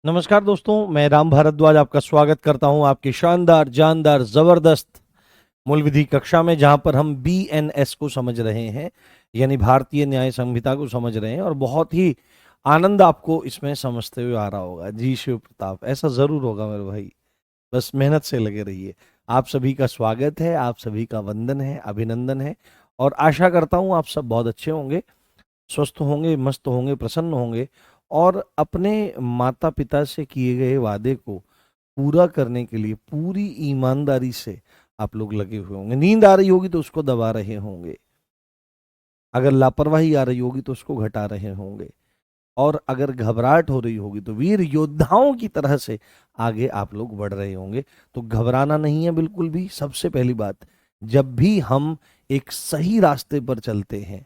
नमस्कार दोस्तों, मैं राम भारद्वाज आपका स्वागत करता हूं आपकी शानदार जानदार जबरदस्त मूल विधि कक्षा में, जहां पर हम बीएनएस को समझ रहे हैं, यानी भारतीय न्याय संहिता को समझ रहे हैं। और बहुत ही आनंद आपको इसमें समझते हुए आ रहा होगा। जी शिव प्रताप, ऐसा जरूर होगा मेरे भाई। बस मेहनत से लगे रहिए। आप सभी का स्वागत है, आप सभी का वंदन है, अभिनंदन है। और आशा करता हूं आप सब बहुत अच्छे होंगे, स्वस्थ होंगे, मस्त होंगे, प्रसन्न होंगे और अपने माता पिता से किए गए वादे को पूरा करने के लिए पूरी ईमानदारी से आप लोग लगे हुए होंगे। नींद आ रही होगी तो उसको दबा रहे होंगे, अगर लापरवाही आ रही होगी तो उसको घटा रहे होंगे, और अगर घबराहट हो रही होगी तो वीर योद्धाओं की तरह से आगे आप लोग बढ़ रहे होंगे। तो घबराना नहीं है बिल्कुल भी। सबसे पहली बात, जब भी हम एक सही रास्ते पर चलते हैं,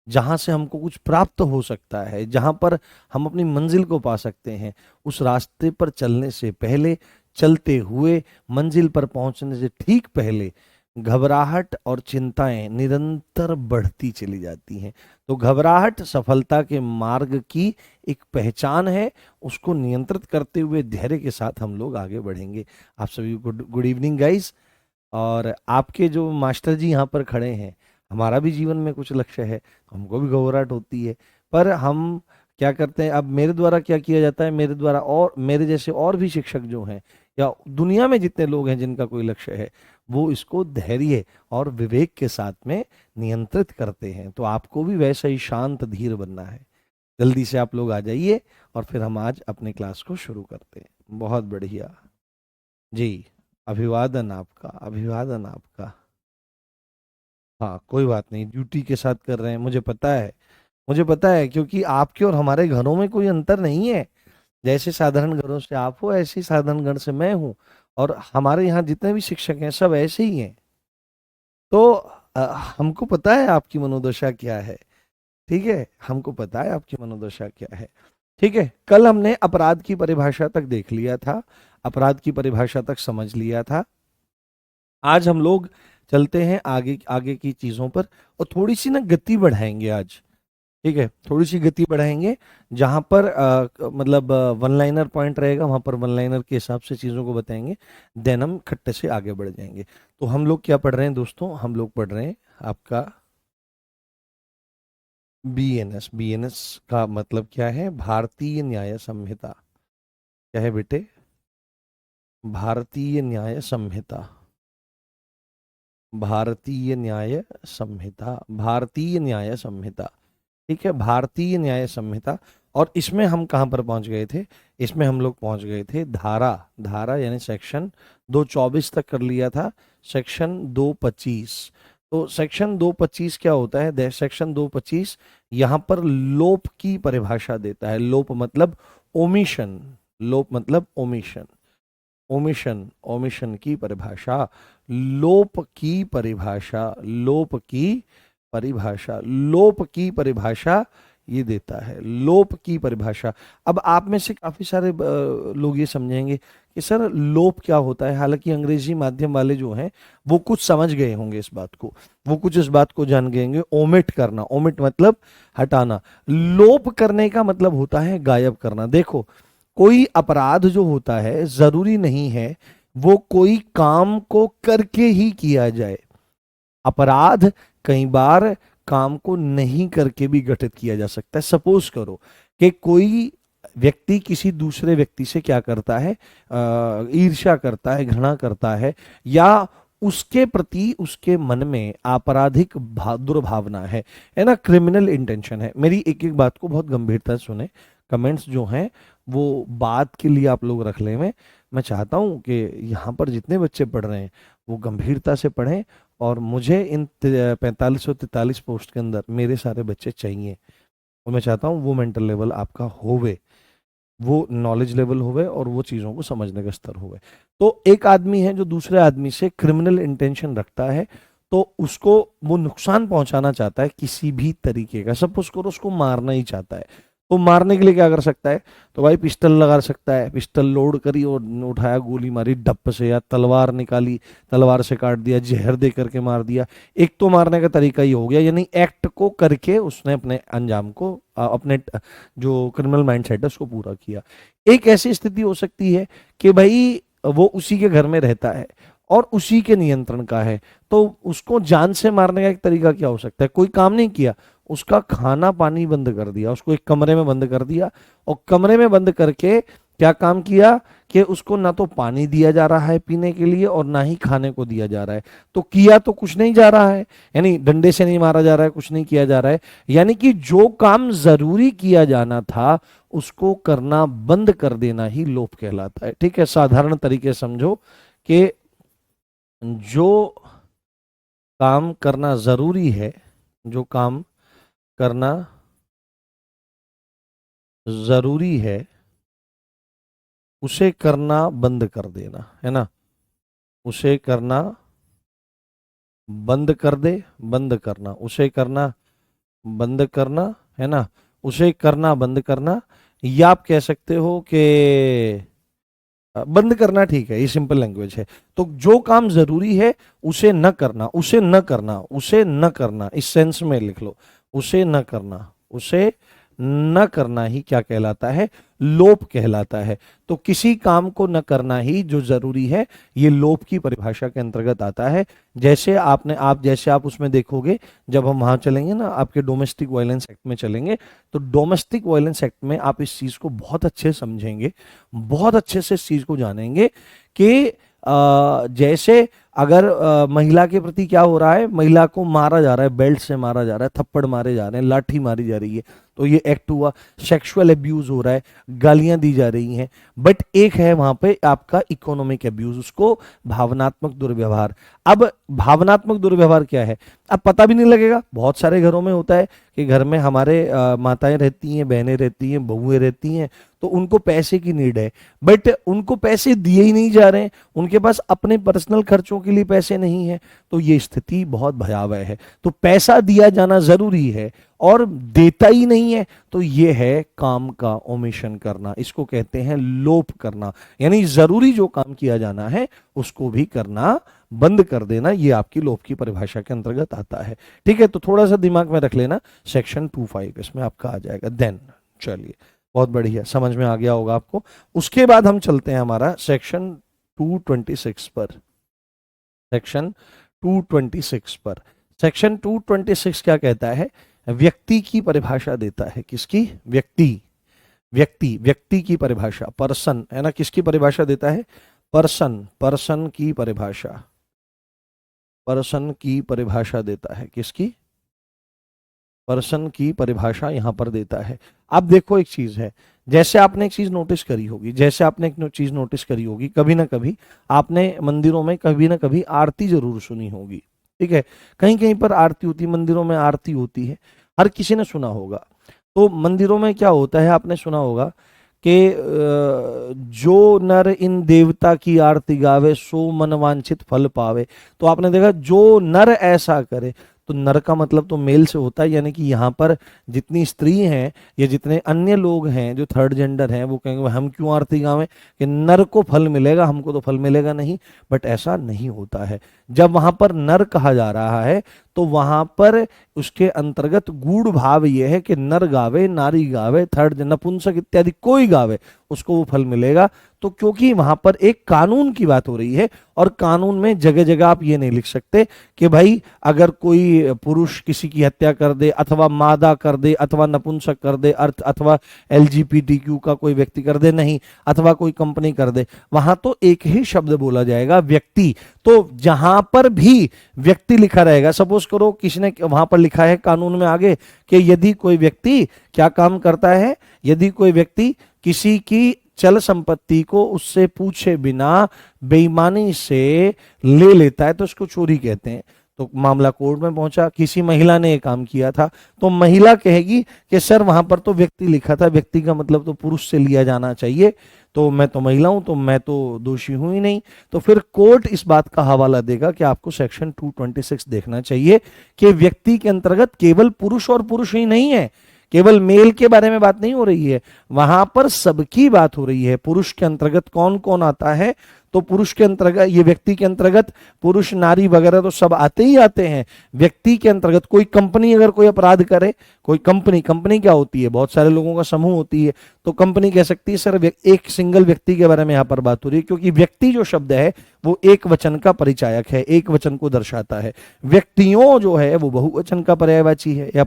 जहां से हमको कुछ प्राप्त हो सकता है, जहां पर हम अपनी मंजिल को पा सकते हैं, उस रास्ते पर चलने से पहले, चलते हुए मंजिल पर पहुंचने से ठीक पहले घबराहट और चिंताएं निरंतर बढ़ती चली जाती हैं। तो घबराहट सफलता के मार्ग की एक पहचान है। उसको नियंत्रित करते हुए धैर्य के साथ हम लोग आगे बढ़ेंगे। आप सभी को गुड इवनिंग गाइस। और आपके जो मास्टर जी यहाँ पर खड़े हैं, हमारा भी जीवन में कुछ लक्ष्य है, तो हमको भी घबराहट होती है। पर हम क्या करते हैं, अब मेरे द्वारा क्या किया जाता है, मेरे द्वारा और मेरे जैसे और भी शिक्षक जो हैं, या दुनिया में जितने लोग हैं जिनका कोई लक्ष्य है, वो इसको धैर्य और विवेक के साथ में नियंत्रित करते हैं। तो आपको भी वैसा ही शांत धीर बनना है। जल्दी से आप लोग आ जाइए और फिर हम आज अपने क्लास को शुरू करते हैं। बहुत बढ़िया जी, अभिवादन आपका, अभिवादन आपका। हाँ, कोई बात नहीं, ड्यूटी के साथ कर रहे हैं, मुझे पता है, मुझे पता है, क्योंकि आपके और हमारे घरों में कोई अंतर नहीं है। जैसे साधारण घरों से आप हो, ऐसे ही साधारण घर से मैं हूँ। और हमारे यहाँ जितने भी शिक्षक हैं सब ऐसे ही हैं। तो हमको पता है आपकी मनोदशा क्या है। ठीक है, हमको पता है आपकी मनोदशा क्या है। ठीक है, कल हमने अपराध की परिभाषा तक देख लिया था, अपराध की परिभाषा तक समझ लिया था। आज हम लोग चलते हैं आगे आगे की चीजों पर, और थोड़ी सी ना गति बढ़ाएंगे आज। ठीक है, थोड़ी सी गति बढ़ाएंगे। जहां पर मतलब वन लाइनर पॉइंट रहेगा, वहां पर वन लाइनर के हिसाब से चीजों को बताएंगे। देन हम खट्टे से आगे बढ़ जाएंगे। तो हम लोग क्या पढ़ रहे हैं दोस्तों, हम लोग पढ़ रहे हैं आपका बीएनएस। बीएनएस का मतलब क्या है, भारतीय न्याय संहिता। क्या है बेटे, भारतीय न्याय संहिता, भारतीय न्याय संहिता, भारतीय न्याय संहिता। ठीक है, भारतीय न्याय संहिता। और इसमें हम कहाँ पर पहुंच गए थे, इसमें हम लोग पहुंच गए थे धारा, धारा यानी सेक्शन 224 तक कर लिया था। सेक्शन 225, तो सेक्शन 225 क्या होता है, सेक्शन 225 यहाँ पर लोप की परिभाषा देता है। लोप मतलब ओमिशन, लोप मतलब ओमिशन, ओमिशन, ओमिशन की परिभाषा, लोप की परिभाषा, लोप की परिभाषा, लोप की परिभाषा ये देता है, लोप की परिभाषा। अब आप में से काफी सारे लोग ये समझेंगे कि सर लोप क्या होता है। हालांकि अंग्रेजी माध्यम वाले जो हैं वो कुछ समझ गए होंगे इस बात को, वो कुछ इस बात को जान गए होंगे। ओमिट करना, ओमिट मतलब हटाना, लोप करने का मतलब होता है गायब करना। देखो, कोई अपराध जो होता है जरूरी नहीं है वो कोई काम को करके ही किया जाए। अपराध कई बार काम को नहीं करके भी गठित किया जा सकता है। सपोज करो कि कोई व्यक्ति किसी दूसरे व्यक्ति से क्या करता है, ईर्ष्या करता है, घृणा करता है, या उसके प्रति उसके मन में आपराधिक दुर्भावना है ना, क्रिमिनल इंटेंशन है। मेरी एक एक बात को बहुत गंभीरता से सुने। कमेंट्स जो हैं वो बात के लिए आप लोग रख लें। मैं चाहता हूं कि यहाँ पर जितने बच्चे पढ़ रहे हैं वो गंभीरता से पढ़ें, और मुझे इन 4543 पोस्ट के अंदर मेरे सारे बच्चे चाहिए। और मैं चाहता हूँ वो मेंटल लेवल आपका होवे, वो नॉलेज लेवल होवे, और वो चीज़ों को समझने का स्तर होवे। तो एक आदमी है जो दूसरे आदमी से क्रिमिनल इंटेंशन रखता है, तो उसको वो नुकसान पहुंचाना चाहता है किसी भी तरीके का। सपोज करो उसको मारना ही चाहता है, वो मारने के लिए क्या कर सकता है? तो भाई पिस्टल लगा सकता है, पिस्टल लोड करी और उठाया, गोली मारी डप्प से, या तलवार निकाली, तलवार से काट दिया, जहर दे करके मार दिया। एक तो मारने का तरीका ही हो गया, यानी एक्ट को करके उसने अपने अंजाम को अपने जो क्रिमिनल माइंडसेट है उसको पूरा किया। एक ऐसी स्थिति हो सकती है कि भाई वो उसी के घर में रहता है और उसी के नियंत्रण का है, तो उसको जान से मारने का एक तरीका क्या हो सकता है? कोई काम नहीं किया, उसका खाना पानी बंद कर दिया, उसको एक कमरे में बंद कर दिया, और कमरे में बंद करके क्या काम किया कि उसको ना तो पानी दिया जा रहा है पीने के लिए और ना ही खाने को दिया जा रहा है। तो किया तो कुछ नहीं जा रहा है, यानी डंडे से नहीं मारा जा रहा है, कुछ नहीं किया जा रहा है, यानी कि जो काम जरूरी किया जाना था उसको करना बंद कर देना ही लोभ कहलाता है। ठीक है, साधारण तरीके समझो कि जो काम करना जरूरी है, जो काम करना जरूरी है उसे करना बंद कर देना, है ना, उसे करना बंद कर दे, बंद करना, उसे करना बंद करना, है ना, उसे करना बंद करना, या आप कह सकते हो कि बंद करना, ठीक है, ये सिंपल लैंग्वेज है। तो जो काम जरूरी है उसे न करना, उसे न करना, उसे न करना, इस सेंस में लिख लो, उसे न करना, उसे न करना ही क्या कहलाता है? लोभ कहलाता है। तो किसी काम को न करना ही जो जरूरी है, ये लोभ की परिभाषा के अंतर्गत आता है। जैसे जैसे आप उसमें देखोगे, जब हम वहां चलेंगे ना, आपके डोमेस्टिक वायलेंस एक्ट में चलेंगे, तो डोमेस्टिक वायलेंस एक्ट में आप इस चीज को बहुत अच्छे समझेंगे, बहुत अच्छे से इस चीज को जानेंगे कि जैसे अगर महिला के प्रति क्या हो रहा है, महिला को मारा जा रहा है, बेल्ट से मारा जा रहा है, थप्पड़ मारे जा रहे हैं, लाठी मारी जा रही है, तो ये एक्ट हुआ। सेक्सुअल अब्यूज हो रहा है, गालियां दी जा रही हैं। बट एक है वहां पे आपका इकोनॉमिक अब्यूज, उसको भावनात्मक दुर्व्यवहार। अब भावनात्मक दुर्व्यवहार क्या है, अब पता भी नहीं लगेगा। बहुत सारे घरों में होता है कि घर में हमारे माताएं रहती हैं, बहनें रहती हैं, बहुएं रहती हैं, तो उनको पैसे की नीड है, बट उनको पैसे दिए ही नहीं जा रहे हैं, उनके पास अपने पर्सनल खर्चों के लिए पैसे नहीं है। तो ये स्थिति बहुत भयावह है। तो पैसा दिया जाना जरूरी है और देता ही नहीं है, तो ये है काम का ओमिशन करना, इसको कहते हैं लोभ करना, यानी जरूरी जो काम किया जाना है उसको भी करना बंद कर देना, ये आपकी लोभ की परिभाषा के अंतर्गत आता है। ठीक है, तो थोड़ा सा दिमाग में रख लेना, सेक्शन 25 इसमें आपका आ जाएगा। देन चलिए, बहुत बढ़िया, समझ में आ गया होगा आपको। उसके बाद हम चलते हैं हमारा सेक्शन 226 पर, सेक्शन 226 पर। सेक्शन 226 क्या कहता है? व्यक्ति की परिभाषा देता है। किसकी? व्यक्ति, व्यक्ति, व्यक्ति की परिभाषा, पर्सन, है ना, किसकी परिभाषा देता है? पर्सन, पर्सन की परिभाषा, पर्सन की परिभाषा देता है। किसकी? पर्सन की परिभाषा यहां पर देता है। अब देखो, एक चीज है, जैसे आपने एक चीज नोटिस करी होगी, जैसे आपने एक चीज नोटिस करी होगी, कभी ना कभी आपने मंदिरों में कभी ना कभी आरती जरूर सुनी होगी। ठीक है, कहीं कहीं पर आरती होती है, मंदिरों में आरती होती है, हर किसी ने सुना होगा। तो मंदिरों में क्या होता है, आपने सुना होगा कि जो नर इन देवता की आरती गावे सो मन वांछित फल पावे। तो आपने देखा, जो नर ऐसा करे, तो नर का मतलब तो मेल से होता है, यानी कि यहाँ पर जितनी स्त्री हैं या जितने अन्य लोग हैं जो थर्ड जेंडर हैं, वो कहेंगे हम क्यों आरती गावें कि नर को फल मिलेगा, हमको तो फल मिलेगा नहीं। बट ऐसा नहीं होता है। जब वहां पर नर कहा जा रहा है तो वहां पर उसके अंतर्गत गूढ़ भाव यह है कि नर गावे, नारी गावे, थर्ड नपुंसक इत्यादि कोई गावे, उसको वो फल मिलेगा। तो क्योंकि वहां पर एक कानून की बात हो रही है, और कानून में जगह जगह आप ये नहीं लिख सकते कि भाई अगर कोई पुरुष किसी की हत्या कर दे, अथवा मादा कर दे, अथवा नपुंसक कर दे, अथवा LGBTQ का कोई व्यक्ति कर दे, नहीं, अथवा कोई कंपनी कर दे, वहां तो एक ही शब्द बोला जाएगा, व्यक्ति। तो जहां पर भी व्यक्ति लिखा रहेगा, सपोज करो किसी ने वहां पर लिखा है कानून में आगे कि यदि कोई व्यक्ति क्या काम करता है, यदि कोई व्यक्ति किसी की चल संपत्ति को उससे पूछे बिना बेईमानी से ले लेता है तो उसको चोरी कहते हैं। तो मामला कोर्ट में पहुंचा, किसी महिला ने ये काम किया था, तो महिला कहेगी कि सर वहां पर तो व्यक्ति लिखा था, व्यक्ति का मतलब तो पुरुष से लिया जाना चाहिए, तो मैं तो महिला हूं, तो मैं तो दोषी हूं ही नहीं। तो फिर कोर्ट इस बात का हवाला देगा कि आपको सेक्शन 226 देखना चाहिए कि व्यक्ति के अंतर्गत केवल पुरुष और पुरुष ही नहीं है, केवल मेल के बारे में बात नहीं हो रही है, वहां पर सबकी बात हो रही है। पुरुष के अंतर्गत कौन कौन आता है, तो पुरुष के अंतर्गत, ये व्यक्ति के अंतर्गत पुरुष नारी वगैरह तो सब आते ही आते हैं। व्यक्ति के अंतर्गत कोई कंपनी अगर कोई अपराध करे, कोई कंपनी, कंपनी क्या होती है, बहुत सारे लोगों का समूह होती है, तो कंपनी कह सकती है सर एक सिंगल व्यक्ति के बारे में यहां पर बात हो रही है, क्योंकि व्यक्ति जो शब्द है वो एक वचन का परिचायक है, एक वचन को दर्शाता है। व्यक्तियों जो है वो बहुवचन का पर्यायवाची है या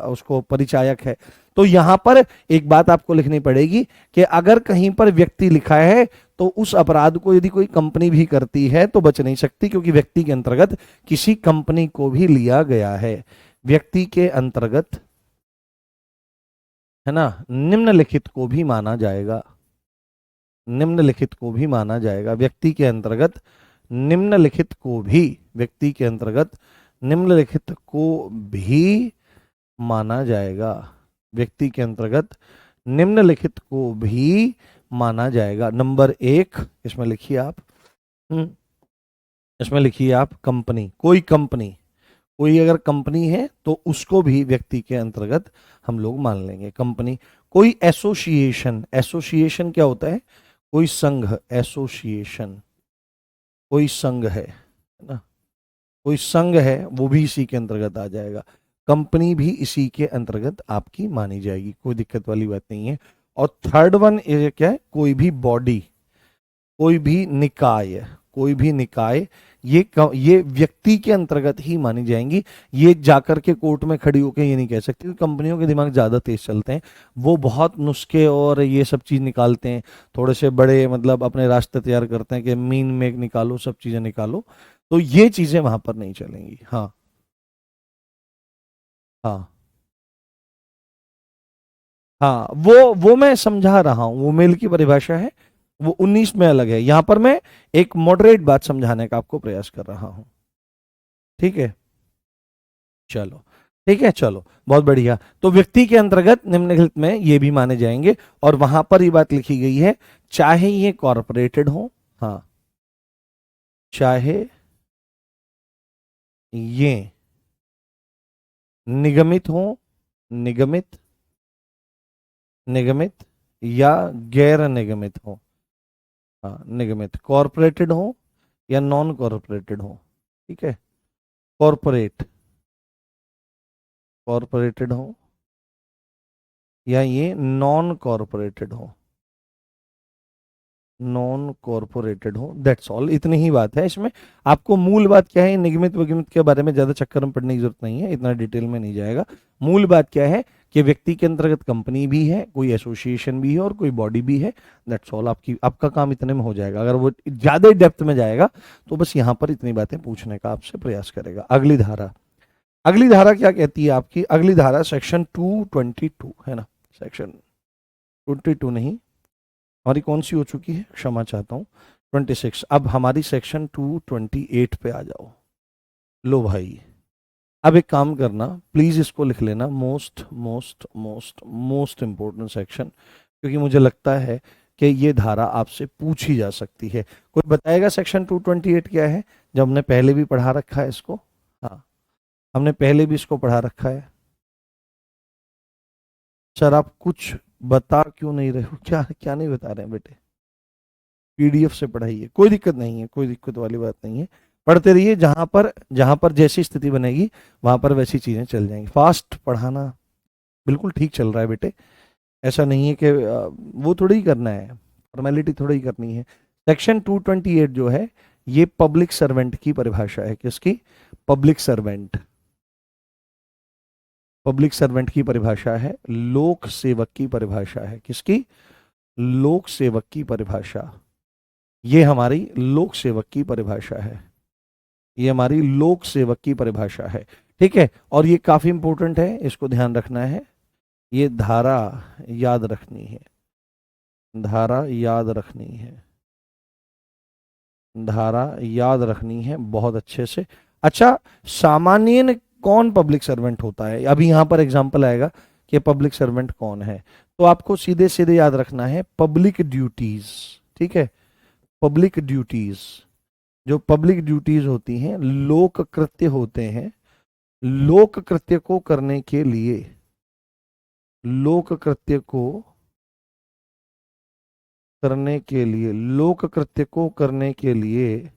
उसको परिचायक है। तो यहां पर एक बात आपको लिखनी पड़ेगी कि अगर कहीं पर व्यक्ति लिखा है तो उस अपराध को यदि कोई कंपनी भी करती है तो बच नहीं सकती, क्योंकि व्यक्ति के अंतर्गत किसी कंपनी को भी लिया गया है। व्यक्ति के अंतर्गत, है ना, निम्नलिखित को भी माना जाएगा, निम्नलिखित को भी माना जाएगा। व्यक्ति के अंतर्गत निम्नलिखित को भी, व्यक्ति के अंतर्गत निम्नलिखित को भी माना जाएगा, व्यक्ति के अंतर्गत निम्नलिखित को भी माना जाएगा। नंबर 1 इसमें लिखिए आप, इसमें लिखिए आप कंपनी, कोई कंपनी, कोई अगर कंपनी है तो उसको भी व्यक्ति के अंतर्गत हम लोग मान लेंगे, कंपनी। कोई एसोसिएशन, एसोसिएशन क्या होता है, कोई संघ, एसोसिएशन कोई संघ है ना, कोई संघ है, वो भी इसी के अंतर्गत आ जाएगा। कंपनी भी इसी के अंतर्गत आपकी मानी जाएगी, कोई दिक्कत वाली बात नहीं है। और थर्ड वन ये क्या है, कोई भी बॉडी, कोई भी निकाय, कोई भी निकाय, ये व्यक्ति के अंतर्गत ही मानी जाएंगी। ये जाकर के कोर्ट में खड़ी होकर ये नहीं कह सकती, क्योंकि कंपनियों के दिमाग ज्यादा तेज चलते हैं, वो बहुत नुस्खे और ये सब चीज निकालते हैं, थोड़े से बड़े मतलब अपने रास्ते तैयार करते हैं कि मीन मेक निकालो, सब चीजें निकालो, तो ये चीजें वहां पर नहीं चलेंगी। हाँ हाँ हाँ, वो मैं समझा रहा हूं, वो मेल की परिभाषा है, वो 19 में अलग है। यहां पर मैं एक मॉडरेट बात समझाने का आपको प्रयास कर रहा हूं, ठीक है। चलो ठीक है, चलो बहुत बढ़िया। तो व्यक्ति के अंतर्गत निम्नलिखित में ये भी माने जाएंगे, और वहां पर ये बात लिखी गई है, चाहे ये कॉरपोरेटेड हो, हाँ, चाहे ये निगमित हो, निगमित, निगमित या गैर निगमित हो, हाँ, निगमित, कॉरपोरेटेड हो या नॉन कॉरपोरेटेड हो, ठीक है, कॉरपोरेट, कॉरपोरेटेड हो या ये नॉन कॉरपोरेटेड हो, नॉन कॉरपोरेटेड हो, दैट्स ऑल, इतनी ही बात है इसमें। आपको मूल बात क्या है, निगमित विगमित के बारे में ज्यादा चक्कर में पड़ने की जरूरत नहीं है, इतना डिटेल में नहीं जाएगा। मूल बात क्या है कि व्यक्ति के अंतर्गत कंपनी भी है, कोई एसोसिएशन भी है और कोई बॉडी भी है, दैट्स ऑल। आपका काम इतने में हो जाएगा। अगर वो ज्यादा डेप्थ में जाएगा तो बस यहां पर इतनी बातें पूछने का आपसे प्रयास करेगा। अगली धारा, अगली धारा क्या कहती है आपकी, अगली धारा सेक्शन 222 है ना, सेक्शन 22 नहीं, हमारी कौन सी हो चुकी है, क्षमा चाहता हूँ, 26। अब हमारी सेक्शन 228 पे आ जाओ। लो भाई, अब एक काम करना, प्लीज इसको लिख लेना, most most most most important section, क्योंकि मुझे लगता है कि ये धारा आपसे पूछी जा सकती है। कोई बताएगा सेक्शन 228 क्या है, जब हमने पहले भी पढ़ा रखा है इसको, हाँ हमने पहले भी इसको पढ़ा रखा है। सर आप कुछ बता क्यों नहीं रहे हो, क्या क्या नहीं बता रहे हैं बेटे, पीडीएफ से पढ़ाइए, कोई दिक्कत नहीं है, कोई दिक्कत वाली बात नहीं है, पढ़ते रहिए, जहां पर जैसी स्थिति बनेगी वहां पर वैसी चीजें चल जाएंगी। फास्ट पढ़ाना बिल्कुल ठीक चल रहा है बेटे, ऐसा नहीं है कि वो थोड़ी ही करना है, फॉर्मेलिटी थोड़ी ही करनी है। सेक्शन 228 जो है ये पब्लिक सर्वेंट की परिभाषा है, किसकी, पब्लिक सर्वेंट, पब्लिक सर्वेंट की परिभाषा है, लोक सेवक की परिभाषा है, किसकी, लोक सेवक की परिभाषा, ये हमारी लोक सेवक की परिभाषा है, ये हमारी लोक सेवक की परिभाषा है, ठीक है। और ये काफी इंपॉर्टेंट है, इसको ध्यान रखना है, ये धारा याद रखनी है, धारा याद रखनी है, धारा याद रखनी है बहुत अच्छे से। अच्छा, सामान्यन कौन पब्लिक सर्वेंट होता है, अभी यहां पर एग्जांपल आएगा कि पब्लिक सर्वेंट कौन है, तो आपको सीधे सीधे याद रखना है पब्लिक ड्यूटीज, ठीक है, पब्लिक ड्यूटीज, जो पब्लिक ड्यूटीज होती हैं, लोक कृत्य होते हैं, लोक कृत्य को करने के लिए लोक कृत्य को करने के लिए, लोक कृत्य को करने के लिए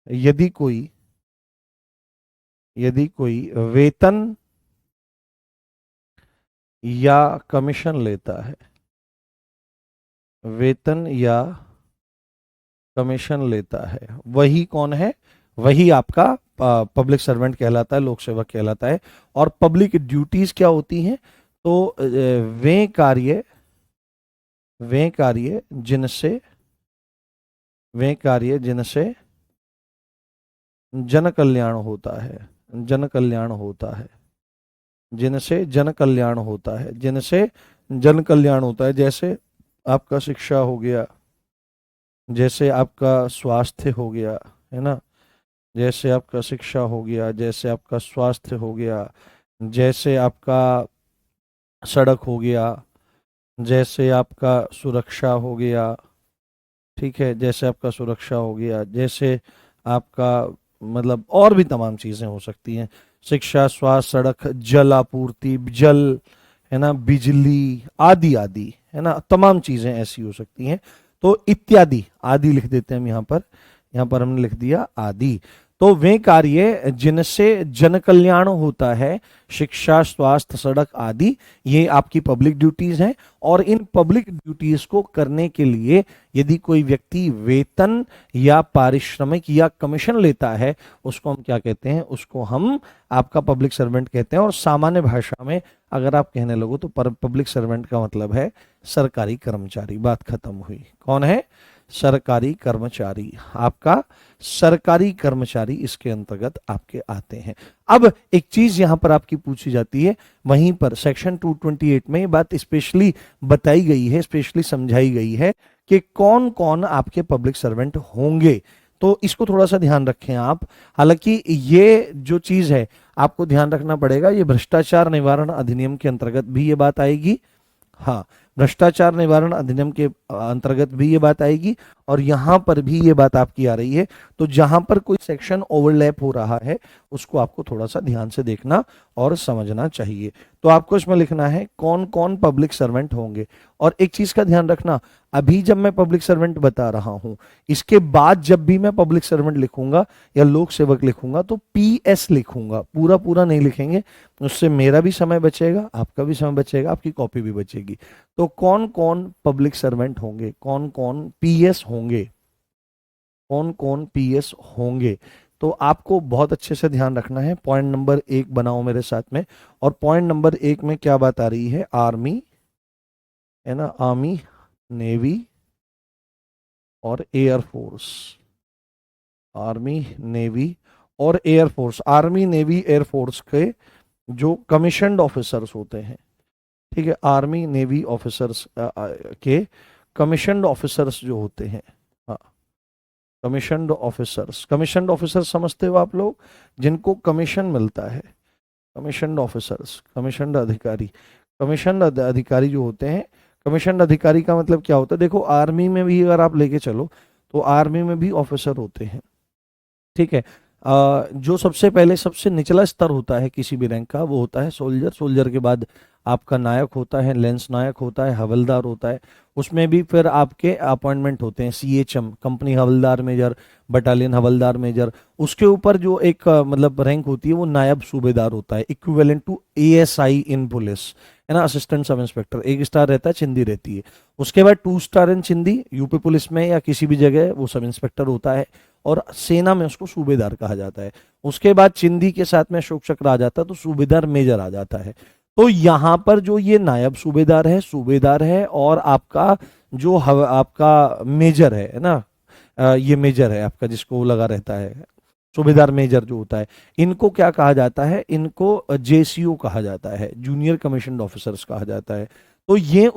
यदि कोई वेतन या कमीशन लेता है, वेतन या कमीशन लेता है, वही कौन है? वही आपका पब्लिक सर्वेंट कहलाता है, लोक सेवक कहलाता है। और पब्लिक ड्यूटीज क्या होती हैं? तो वे कार्य जिनसे जन कल्याण होता है, जन कल्याण होता है, जिनसे जन कल्याण होता है, जिनसे जन कल्याण होता है। जैसे आपका शिक्षा हो गया, जैसे आपका स्वास्थ्य हो गया, है ना, जैसे आपका शिक्षा हो गया, जैसे आपका स्वास्थ्य हो गया, जैसे आपका सड़क हो गया, जैसे आपका सुरक्षा हो गया, ठीक है, जैसे आपका सुरक्षा हो गया, जैसे आपका मतलब और भी तमाम चीजें हो सकती हैं, शिक्षा, स्वास्थ्य, सड़क, जल आपूर्ति, जल, है ना, बिजली आदि आदि, है ना, तमाम चीजें ऐसी हो सकती हैं। तो इत्यादि, आदि लिख देते हैं हम यहाँ पर हमने लिख दिया आदि। तो वे कार्य जिनसे जन कल्याण होता है, शिक्षा, स्वास्थ्य, सड़क आदि, ये आपकी पब्लिक ड्यूटीज हैं। और इन पब्लिक ड्यूटीज को करने के लिए यदि कोई व्यक्ति वेतन या पारिश्रमिक या कमीशन लेता है, उसको हम क्या कहते हैं? उसको हम आपका पब्लिक सर्वेंट कहते हैं। और सामान्य भाषा में अगर आप कहने लगो तो पब्लिक सर्वेंट का मतलब है सरकारी कर्मचारी। बात खत्म हुई। कौन है? सरकारी कर्मचारी। आपका सरकारी कर्मचारी इसके अंतर्गत आपके आते हैं। अब एक चीज यहां पर आपकी पूछी जाती है, वहीं पर सेक्शन 228 में ये बात स्पेशली बताई गई है, स्पेशली समझाई गई है कि कौन कौन आपके पब्लिक सर्वेंट होंगे। तो इसको थोड़ा सा ध्यान रखें आप। हालांकि ये जो चीज है आपको ध्यान रखना पड़ेगा, ये भ्रष्टाचार निवारण अधिनियम के अंतर्गत भी ये बात आएगी। हाँ, भ्रष्टाचार निवारण अधिनियम के अंतर्गत भी ये बात आएगी और यहां पर भी ये बात आपकी आ रही है। तो जहां पर कोई सेक्शन ओवरलैप हो रहा है उसको आपको थोड़ा सा ध्यान से देखना और समझना चाहिए। तो आपको इसमें लिखना है कौन कौन पब्लिक सर्वेंट होंगे। और एक चीज का ध्यान रखना, अभी जब मैं पब्लिक सर्वेंट बता रहा हूं, इसके बाद जब भी मैं पब्लिक सर्वेंट लिखूंगा या लोक सेवक लिखूंगा तो पीएस लिखूंगा, पूरा पूरा नहीं लिखेंगे। उससे मेरा भी समय बचेगा, आपका भी समय बचेगा, आपकी कॉपी भी बचेगी। तो कौन कौन पब्लिक सर्वेंट होंगे, कौन कौन पीएस होंगे, कौन कौन पीएस होंगे, तो आपको बहुत अच्छे से ध्यान रखना है। पॉइंट नंबर 1 बनाओ मेरे साथ में। और पॉइंट नंबर 1 में क्या बात आ रही है? आर्मी, है ना, आर्मी, नेवी और एयरफोर्स। आर्मी, नेवी और एयरफोर्स। आर्मी, नेवी, एयरफोर्स के जो कमीशन्ड ऑफिसर्स होते हैं, ठीक है, आर्मी, नेवी ऑफिसर्स के कमीशन्ड ऑफिसर्स जो होते हैं, हाँ, कमीशन्ड ऑफिसर्स। कमीशन्ड ऑफिसर्स समझते हो आप लोग? जिनको कमीशन मिलता है, कमीशन्ड ऑफिसर्स, कमीशन्ड अधिकारी। कमीशन्ड अधिकारी जो होते हैं, कमीशन्ड अधिकारी का मतलब क्या होता है? देखो, आर्मी में भी अगर आप लेके चलो तो आर्मी में भी ऑफिसर होते हैं, ठीक है। जो सबसे पहले सबसे निचला स्तर होता है किसी भी रैंक का, वो होता है सोल्जर। सोल्जर के बाद आपका नायक होता है, लेंस नायक होता है, हवलदार होता है। उसमें भी फिर आपके अपॉइंटमेंट होते हैं, सीएचएम, कंपनी हवलदार मेजर, बटालियन हवलदार मेजर। उसके ऊपर जो एक मतलब रैंक होती है वो नायब सूबेदार होता है, equivalent to ASI in police, है ना, असिस्टेंट सब इंस्पेक्टर। 1 स्टार रहता है, चिंदी रहती है। उसके बाद 2 स्टार इन चिंदी, यूपी पुलिस में या किसी भी जगह वो सब इंस्पेक्टर होता है और सेना में उसको सूबेदार कहा जाता है। उसके बाद चिंदी के साथ में अशोक चक्र आ जाता है तो सूबेदार मेजर आ जाता है। तो यहां पर जो ये नायब सूबेदार है और आपका जो आपका मेजर है ना, ये मेजर है आपका जिसको लगा रहता है, सूबेदार मेजर जो होता है, इनको क्या कहा जाता है? इनको जेसीओ कहा जाता है, जूनियर कमीशन ऑफिसर्स कहा जाता है। तो ये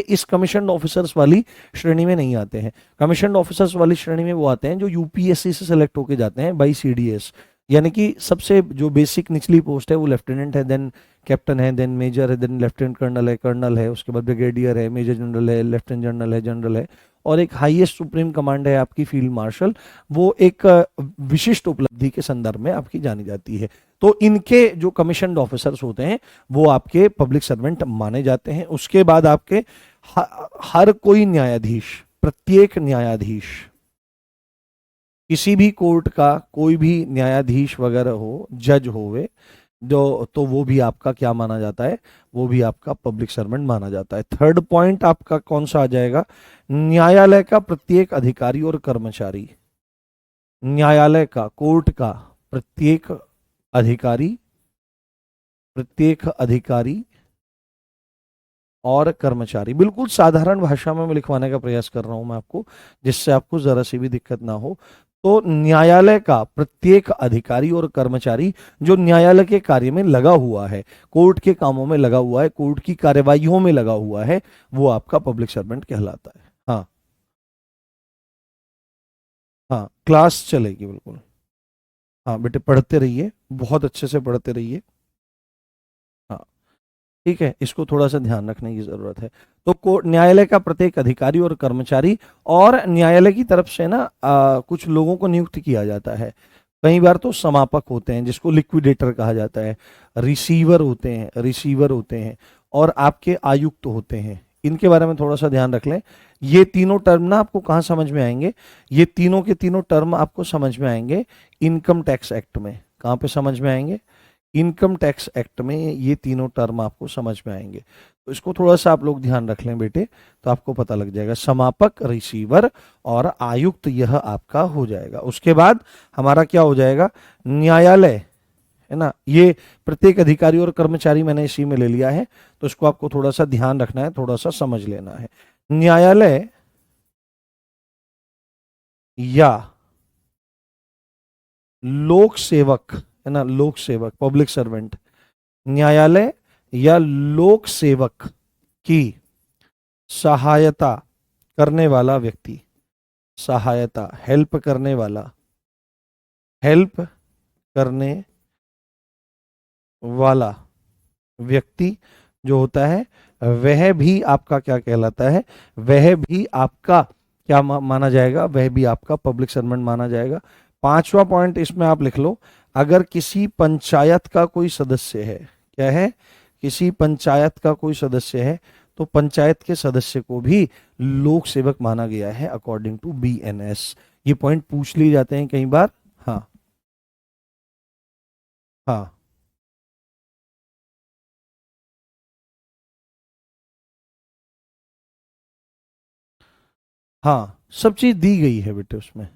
इस कमीशन ऑफिसर्स वाली श्रेणी में नहीं आते हैं। कमीशन ऑफिसर्स वाली श्रेणी में वो आते हैं जो यूपीएससी से सिलेक्ट होके जाते हैं बाई सीडीएस, यानी कि सबसे जो बेसिक निचली पोस्ट है वो लेफ्टिनेंट है, देन कैप्टन है, देन मेजर है, देन लेफ्टिनेंट कर्नल है, उसके बाद ब्रिगेडियर है, मेजर जनरल है, लेफ्टिनेंट जनरल है, और एक हाईएस्ट सुप्रीम कमांड है आपकी फील्ड मार्शल। वो एक विशिष्ट उपलब्धि के संदर्भ में आपकी जानी जाती है। तो इनके जो कमीशन्ड ऑफिसर्स होते हैं वो आपके पब्लिक सर्वेंट माने जाते हैं। उसके बाद आपके हर कोई न्यायाधीश, प्रत्येक न्यायाधीश, किसी भी कोर्ट का कोई भी न्यायाधीश वगैरह हो, जज होवे जो, तो वो भी आपका क्या माना जाता है, वो भी आपका पब्लिक सर्वेंट माना जाता है। थर्ड पॉइंट आपका कौन सा आ जाएगा, न्यायालय का प्रत्येक अधिकारी और कर्मचारी, न्यायालय का, कोर्ट का प्रत्येक अधिकारी, प्रत्येक अधिकारी और कर्मचारी, बिल्कुल साधारण भाषा में मैं लिखवाने का प्रयास कर रहा हूं मैं आपको, जिससे आपको जरा सी भी दिक्कत ना हो। तो न्यायालय का प्रत्येक अधिकारी और कर्मचारी जो न्यायालय के कार्य में लगा हुआ है, कोर्ट के कामों में लगा हुआ है, कोर्ट की कार्यवाहियों में लगा हुआ है, वो आपका पब्लिक सर्वेंट कहलाता है। हाँ, हाँ, क्लास चलेगी बिल्कुल। हाँ बेटे, पढ़ते रहिए, बहुत अच्छे से पढ़ते रहिए। हाँ, ठीक है, इसको थोड़ा सा ध्यान रखने की जरूरत है। तो न्यायालय का प्रत्येक अधिकारी और कर्मचारी, और न्यायालय की तरफ से ना कुछ लोगों को नियुक्त किया जाता है। कई बार तो समापक होते हैं जिसको लिक्विडेटर कहा जाता है, रिसीवर होते हैं और आपके आयुक्त होते हैं। इनके बारे में थोड़ा सा ध्यान रख लें। ये तीनों टर्म ना आपको कहाँ समझ में आएंगे, ये तीनों के तीनों टर्म आपको समझ में आएंगे इनकम टैक्स एक्ट में। कहाँ पे समझ में आएंगे, इनकम टैक्स एक्ट में ये तीनों टर्म आपको समझ में आएंगे। तो इसको थोड़ा सा आप लोग ध्यान रख लें बेटे, तो आपको पता लग जाएगा। समापक, रिसीवर और आयुक्त, यह आपका हो जाएगा। उसके बाद हमारा क्या हो जाएगा, न्यायालय है ना, ये प्रत्येक अधिकारी और कर्मचारी मैंने इसी में ले लिया है, तो इसको आपको थोड़ा सा ध्यान रखना है, थोड़ा सा समझ लेना है। न्यायालय या लोक सेवक है ना, लोक सेवक, पब्लिक सर्वेंट, न्यायालय या लोक सेवक की सहायता करने वाला व्यक्ति, सहायता, हेल्प करने वाला, हेल्प करने वाला व्यक्ति जो होता है, वह भी आपका क्या कहलाता है, वह भी आपका क्या माना जाएगा, वह भी आपका पब्लिक सर्वेंट माना जाएगा। पांचवा पॉइंट इसमें आप लिख लो, अगर किसी पंचायत का कोई सदस्य है, क्या है, किसी पंचायत का कोई सदस्य है, तो पंचायत के सदस्य को भी लोक सेवक माना गया है अकॉर्डिंग टू बीएनएस। ये पॉइंट पूछ लिए जाते हैं कई बार। हाँ, हाँ, हाँ, सब चीज दी गई है बेटे उसमें।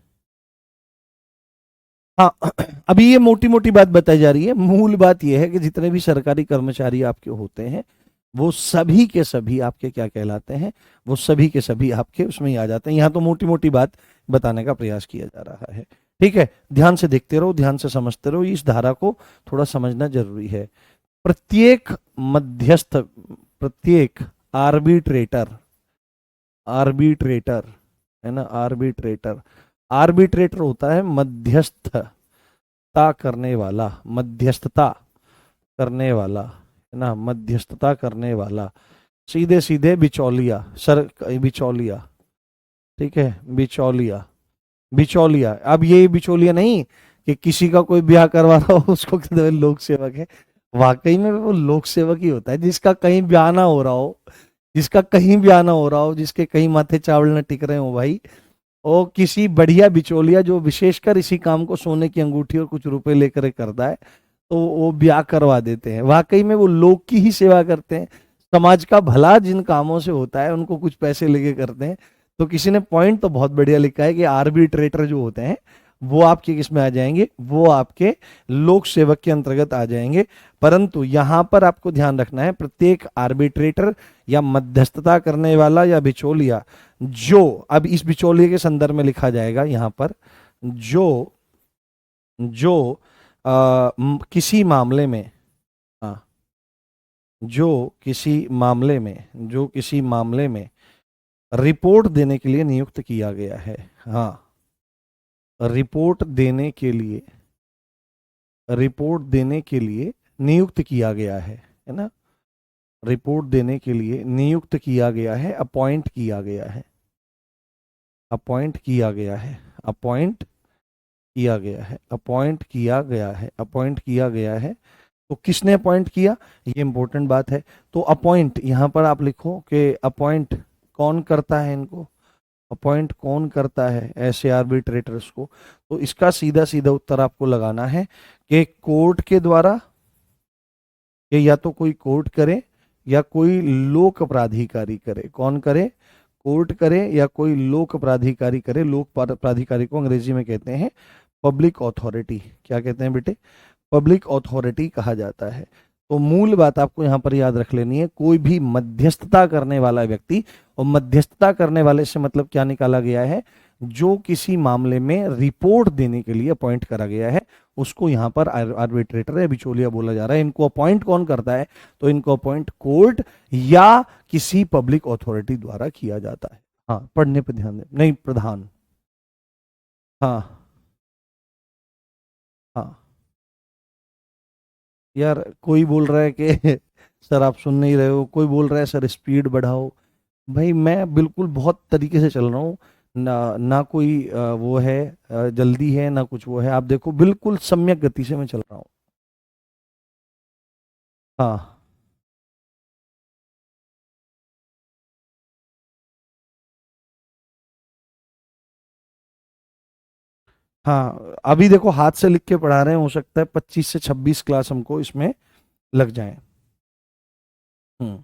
हाँ, अभी ये मोटी मोटी बात बताई जा रही है, मूल बात ये है कि जितने भी सरकारी कर्मचारी आपके होते हैं वो सभी के सभी आपके क्या कहलाते हैं, वो सभी के सभी आपके उसमें ही आ जाते हैं। यहाँ तो मोटी मोटी बात बताने का प्रयास किया जा रहा है। ठीक है, ध्यान से देखते रहो, ध्यान से समझते रहो, इस धारा को थोड़ा समझना जरूरी है। प्रत्येक मध्यस्थ, प्रत्येक आर्बिट्रेटर, आर्बिट्रेटर है ना, आर्बिट्रेटर, आर्बिट्रेटर होता है मध्यस्थता करने वाला, मध्यस्थता करने वाला है ना, मध्यस्थता करने वाला, सीधे सीधे बिचौलिया, सर बिचौलिया, ठीक है, बिचौलिया, बिचौलिया। अब ये बिचौलिया नहीं कि किसी का कोई ब्याह करवा रहा हो उसको कहते हैं लोक सेवक है, वाकई में वो लोक सेवक ही होता है जिसका कहीं ब्याह ना हो रहा हो, जिसका कहीं ब्याह ना हो रहा हो, जिसके कहीं माथे चावल न टिक रहे हो भाई, और किसी बढ़िया बिचौलिया जो विशेषकर इसी काम को सोने की अंगूठी और कुछ रुपए लेकर करता है, तो वो ब्याह करवा देते हैं। वाकई में वो लोग की ही सेवा करते हैं, समाज का भला जिन कामों से होता है उनको कुछ पैसे लेके करते हैं। तो किसी ने पॉइंट तो बहुत बढ़िया लिखा है कि आर्बिट्रेटर जो होते हैं वो आपके किस में आ जाएंगे, वो आपके लोक सेवक के अंतर्गत आ जाएंगे। परंतु यहां पर आपको ध्यान रखना है, प्रत्येक आर्बिट्रेटर या मध्यस्थता करने वाला या बिचौलिया, जो अब इस बिचौलिए के संदर्भ में लिखा जाएगा यहां पर, जो जो किसी मामले में, हाँ, जो किसी मामले में, जो किसी मामले में रिपोर्ट देने के लिए नियुक्त किया गया है, हाँ, रिपोर्ट देने के लिए रिपोर्ट देने के लिए नियुक्त किया गया है ना, रिपोर्ट देने के लिए नियुक्त किया गया है, अपॉइंट किया गया है, अपॉइंट किया गया है, अपॉइंट किया गया है, अपॉइंट किया गया है, अपॉइंट किया गया है। तो किसने अपॉइंट किया, ये इंपॉर्टेंट बात है। तो अपॉइंट यहां पर आप लिखो कि अपॉइंट कौन करता है इनको, अपॉइंट कौन करता है ऐसे आर्बिट्रेटर्स को। तो इसका सीधा सीधा उत्तर आपको लगाना है कि कोर्ट के द्वारा, कि या तो कोई कोर्ट करे या कोई लोक प्राधिकारी करे। कौन करे, कोर्ट करे या कोई लोक प्राधिकारी करे। लोक प्राधिकारी को अंग्रेजी में कहते हैं पब्लिक अथॉरिटी। क्या कहते हैं बेटे, पब्लिक अथॉरिटी कहा जाता है। तो मूल बात आपको यहां पर याद रख लेनी है, कोई भी मध्यस्थता करने वाला व्यक्ति, और मध्यस्थता करने वाले से मतलब क्या निकाला गया है, जो किसी मामले में रिपोर्ट देने के लिए अपॉइंट करा गया है, उसको यहां पर आर्बिट्रेटर या बिचौलिया बोला जा रहा है। इनको अपॉइंट कौन करता है, तो इनको अपॉइंट कोर्ट या किसी पब्लिक अथॉरिटी द्वारा किया जाता है। हाँ, पढ़ने पर ध्यान दें, नहीं प्रधान। हाँ हाँ, यार कोई बोल रहा है कि सर आप सुन नहीं रहे हो, कोई बोल रहा है सर स्पीड बढ़ाओ। भाई मैं बिल्कुल बहुत तरीके से चल रहा हूँ, ना ना कोई वो है, जल्दी है ना कुछ वो है। आप देखो बिल्कुल सम्यक गति से मैं चल रहा हूँ। हाँ हाँ, अभी देखो हाथ से लिख के पढ़ा रहे हैं, हो सकता है 25 से 26 क्लास हमको इसमें लग जाए। हम्म,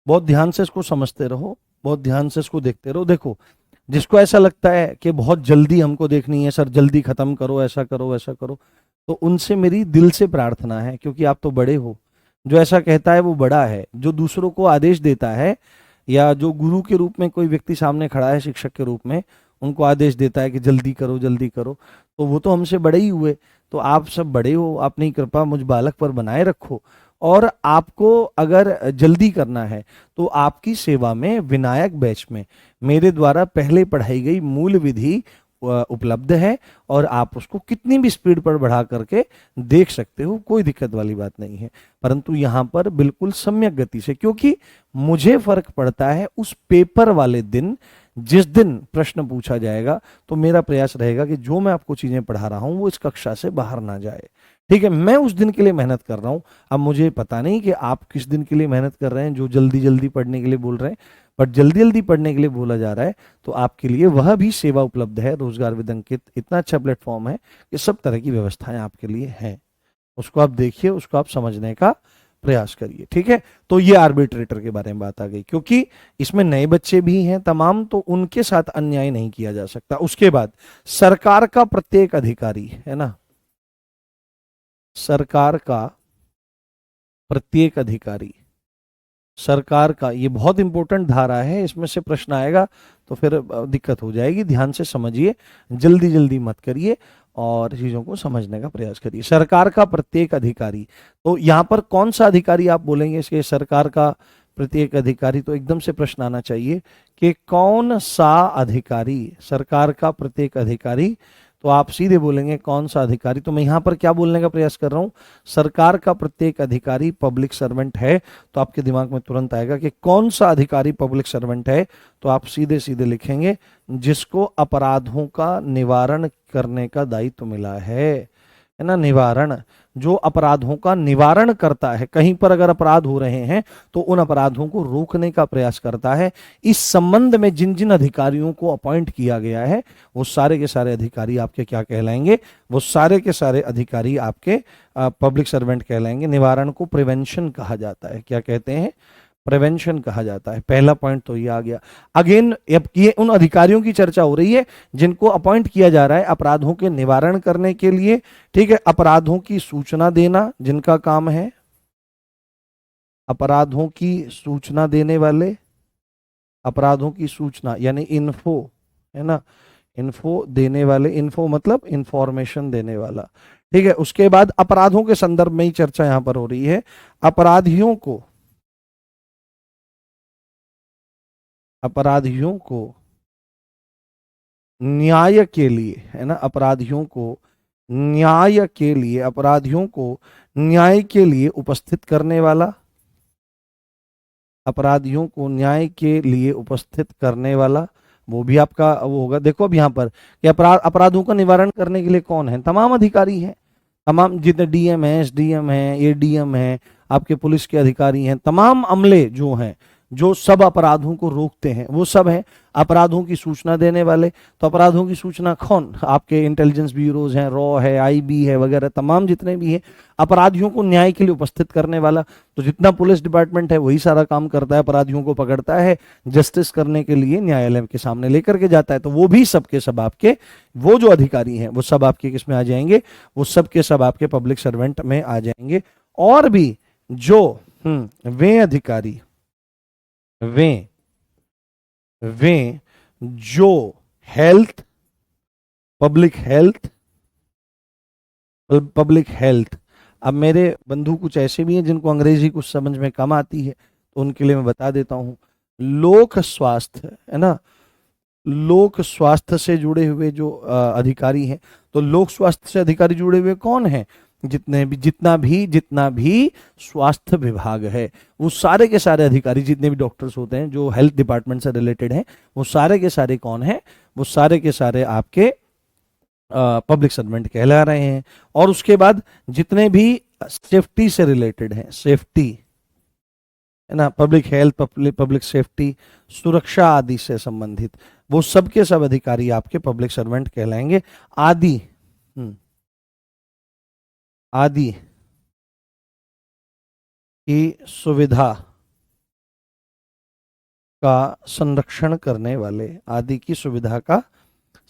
बहुत ध्यान से इसको समझते रहो, बहुत ध्यान से इसको देखते रहो। देखो जिसको ऐसा लगता है कि बहुत जल्दी हमको देखनी है, सर जल्दी खत्म करो, ऐसा करो वैसा करो, तो उनसे मेरी दिल से प्रार्थना है, क्योंकि आप तो बड़े हो। जो ऐसा कहता है वो बड़ा है, जो दूसरों को आदेश देता है, या जो गुरु के रूप में कोई व्यक्ति सामने खड़ा है शिक्षक के रूप में, उनको आदेश देता है कि जल्दी करो जल्दी करो, तो वो तो हमसे बड़े ही हुए। तो आप सब बड़े हो, अपनी कृपा मुझ बालक पर बनाए रखो। और आपको अगर जल्दी करना है तो आपकी सेवा में विनायक बैच में मेरे द्वारा पहले पढ़ाई गई मूल विधि उपलब्ध है, और आप उसको कितनी भी स्पीड पर बढ़ा करके देख सकते हो, कोई दिक्कत वाली बात नहीं है। परंतु यहाँ पर बिल्कुल सम्यक गति से, क्योंकि मुझे फर्क पड़ता है उस पेपर वाले दिन, जिस दिन प्रश्न पूछा जाएगा, तो मेरा प्रयास रहेगा कि जो मैं आपको चीजें पढ़ा रहा हूं वो इस कक्षा से बाहर ना जाए। ठीक है, मैं उस दिन के लिए मेहनत कर रहा हूं। अब मुझे पता नहीं कि आप किस दिन के लिए मेहनत कर रहे हैं, जो जल्दी जल्दी पढ़ने के लिए बोल रहे हैं, बट जल्दी जल्दी पढ़ने के लिए बोला जा रहा है, तो आपके लिए वह भी सेवा उपलब्ध है। रोजगार विद अंकित इतना अच्छा प्लेटफॉर्म है कि सब तरह की व्यवस्थाएं आपके लिए हैं। उसको आप देखिए, उसको आप समझने का प्रयास करिए। ठीक है, तो ये आर्बिट्रेटर के बारे में बात आ गई, क्योंकि इसमें नए बच्चे भी हैं तमाम, तो उनके साथ अन्याय नहीं किया जा सकता। उसके बाद सरकार का प्रत्येक अधिकारी, है ना, सरकार का प्रत्येक अधिकारी, सरकार का, ये बहुत इंपॉर्टेंट धारा है, इसमें से प्रश्न आएगा तो फिर दिक्कत हो जाएगी। ध्यान से समझिए, जल्दी जल्दी मत करिए और चीजों को समझने का प्रयास करिए। सरकार का प्रत्येक अधिकारी, तो यहां पर कौन सा अधिकारी आप बोलेंगे इसके, सरकार का प्रत्येक अधिकारी, तो एकदम से प्रश्न आना चाहिए कि कौन सा अधिकारी, सरकार का प्रत्येक अधिकारी, तो आप सीधे बोलेंगे कौन सा अधिकारी। तो मैं यहां पर क्या बोलने का प्रयास कर रहा हूं, सरकार का प्रत्येक अधिकारी पब्लिक सर्वेंट है। तो आपके दिमाग में तुरंत आएगा कि कौन सा अधिकारी पब्लिक सर्वेंट है, तो आप सीधे सीधे लिखेंगे जिसको अपराधों का निवारण करने का दायित्व मिला है ना, निवारण, जो अपराधों का निवारण करता है। कहीं पर अगर अपराध हो रहे हैं तो उन अपराधों को रोकने का प्रयास करता है। इस संबंध में जिन जिन अधिकारियों को अपॉइंट किया गया है, वो सारे के सारे अधिकारी आपके क्या कहलाएंगे, वो सारे के सारे अधिकारी आपके पब्लिक सर्वेंट कहलाएंगे। निवारण को प्रिवेंशन कहा जाता है, क्या कहते हैं, प्रिवेंशन कहा जाता है। पहला पॉइंट तो ये आ गया। अगेन ये उन अधिकारियों की चर्चा हो रही है जिनको अपॉइंट किया जा रहा है अपराधों के निवारण करने के लिए। ठीक है, अपराधों की सूचना देना जिनका काम है, अपराधों की सूचना देने वाले, अपराधों की सूचना यानी इन्फो, है ना, इन्फो देने वाले, इन्फो मतलब इंफॉर्मेशन देने वाला। ठीक है, उसके बाद अपराधों के संदर्भ में ही चर्चा यहां पर हो रही है। अपराधियों को, अपराधियों को न्याय के लिए, है ना, अपराधियों को न्याय के लिए, अपराधियों को न्याय के लिए उपस्थित करने वाला, अपराधियों को न्याय के लिए उपस्थित करने वाला, वो भी आपका वो होगा। देखो अब यहाँ पर कि अपराधों का निवारण करने के लिए कौन है, तमाम अधिकारी हैं, तमाम जितने डीएम है, एसडीएम है, एडीएम है, आपके पुलिस के अधिकारी हैं, तमाम अमले जो हैं, जो सब अपराधों को रोकते हैं, वो सब हैं। अपराधों की सूचना देने वाले, तो अपराधों की सूचना कौन, आपके इंटेलिजेंस ब्यूरोज हैं, रॉ है, आईबी है वगैरह, तमाम जितने भी हैं। अपराधियों को न्याय के लिए उपस्थित करने वाला, तो जितना पुलिस डिपार्टमेंट है वही सारा काम करता है, अपराधियों को पकड़ता है, जस्टिस करने के लिए न्यायालय के सामने लेकर के जाता है। तो वो भी सबके सब आपके, वो जो अधिकारी हैं वो सब आपके किस में आ जाएंगे, वो सब के सब आपके पब्लिक सर्वेंट में आ जाएंगे। और भी जो वे अधिकारी, वे वे जो health, public health, public health, अब मेरे बंधु कुछ ऐसे भी हैं जिनको अंग्रेजी कुछ समझ में कम आती है, तो उनके लिए मैं बता देता हूं। लोक स्वास्थ्य है ना, लोक स्वास्थ्य से जुड़े हुए जो अधिकारी हैं, तो लोक स्वास्थ्य से अधिकारी जुड़े हुए कौन हैं, जितना भी स्वास्थ्य विभाग है, वो सारे के सारे अधिकारी, जितने भी डॉक्टर्स होते हैं जो हेल्थ डिपार्टमेंट से रिलेटेड हैं, वो सारे के सारे कौन हैं, वो सारे के सारे आपके पब्लिक सर्वेंट कहला रहे हैं। और उसके बाद जितने भी सेफ्टी से रिलेटेड हैं, सेफ्टी है ना, पब्लिक हेल्थ, पब्लिक सेफ्टी, सुरक्षा आदि से संबंधित, वो सब के सब अधिकारी आपके पब्लिक सर्वेंट कहलाएंगे। आदि आदि की सुविधा का संरक्षण करने वाले, आदि की सुविधा का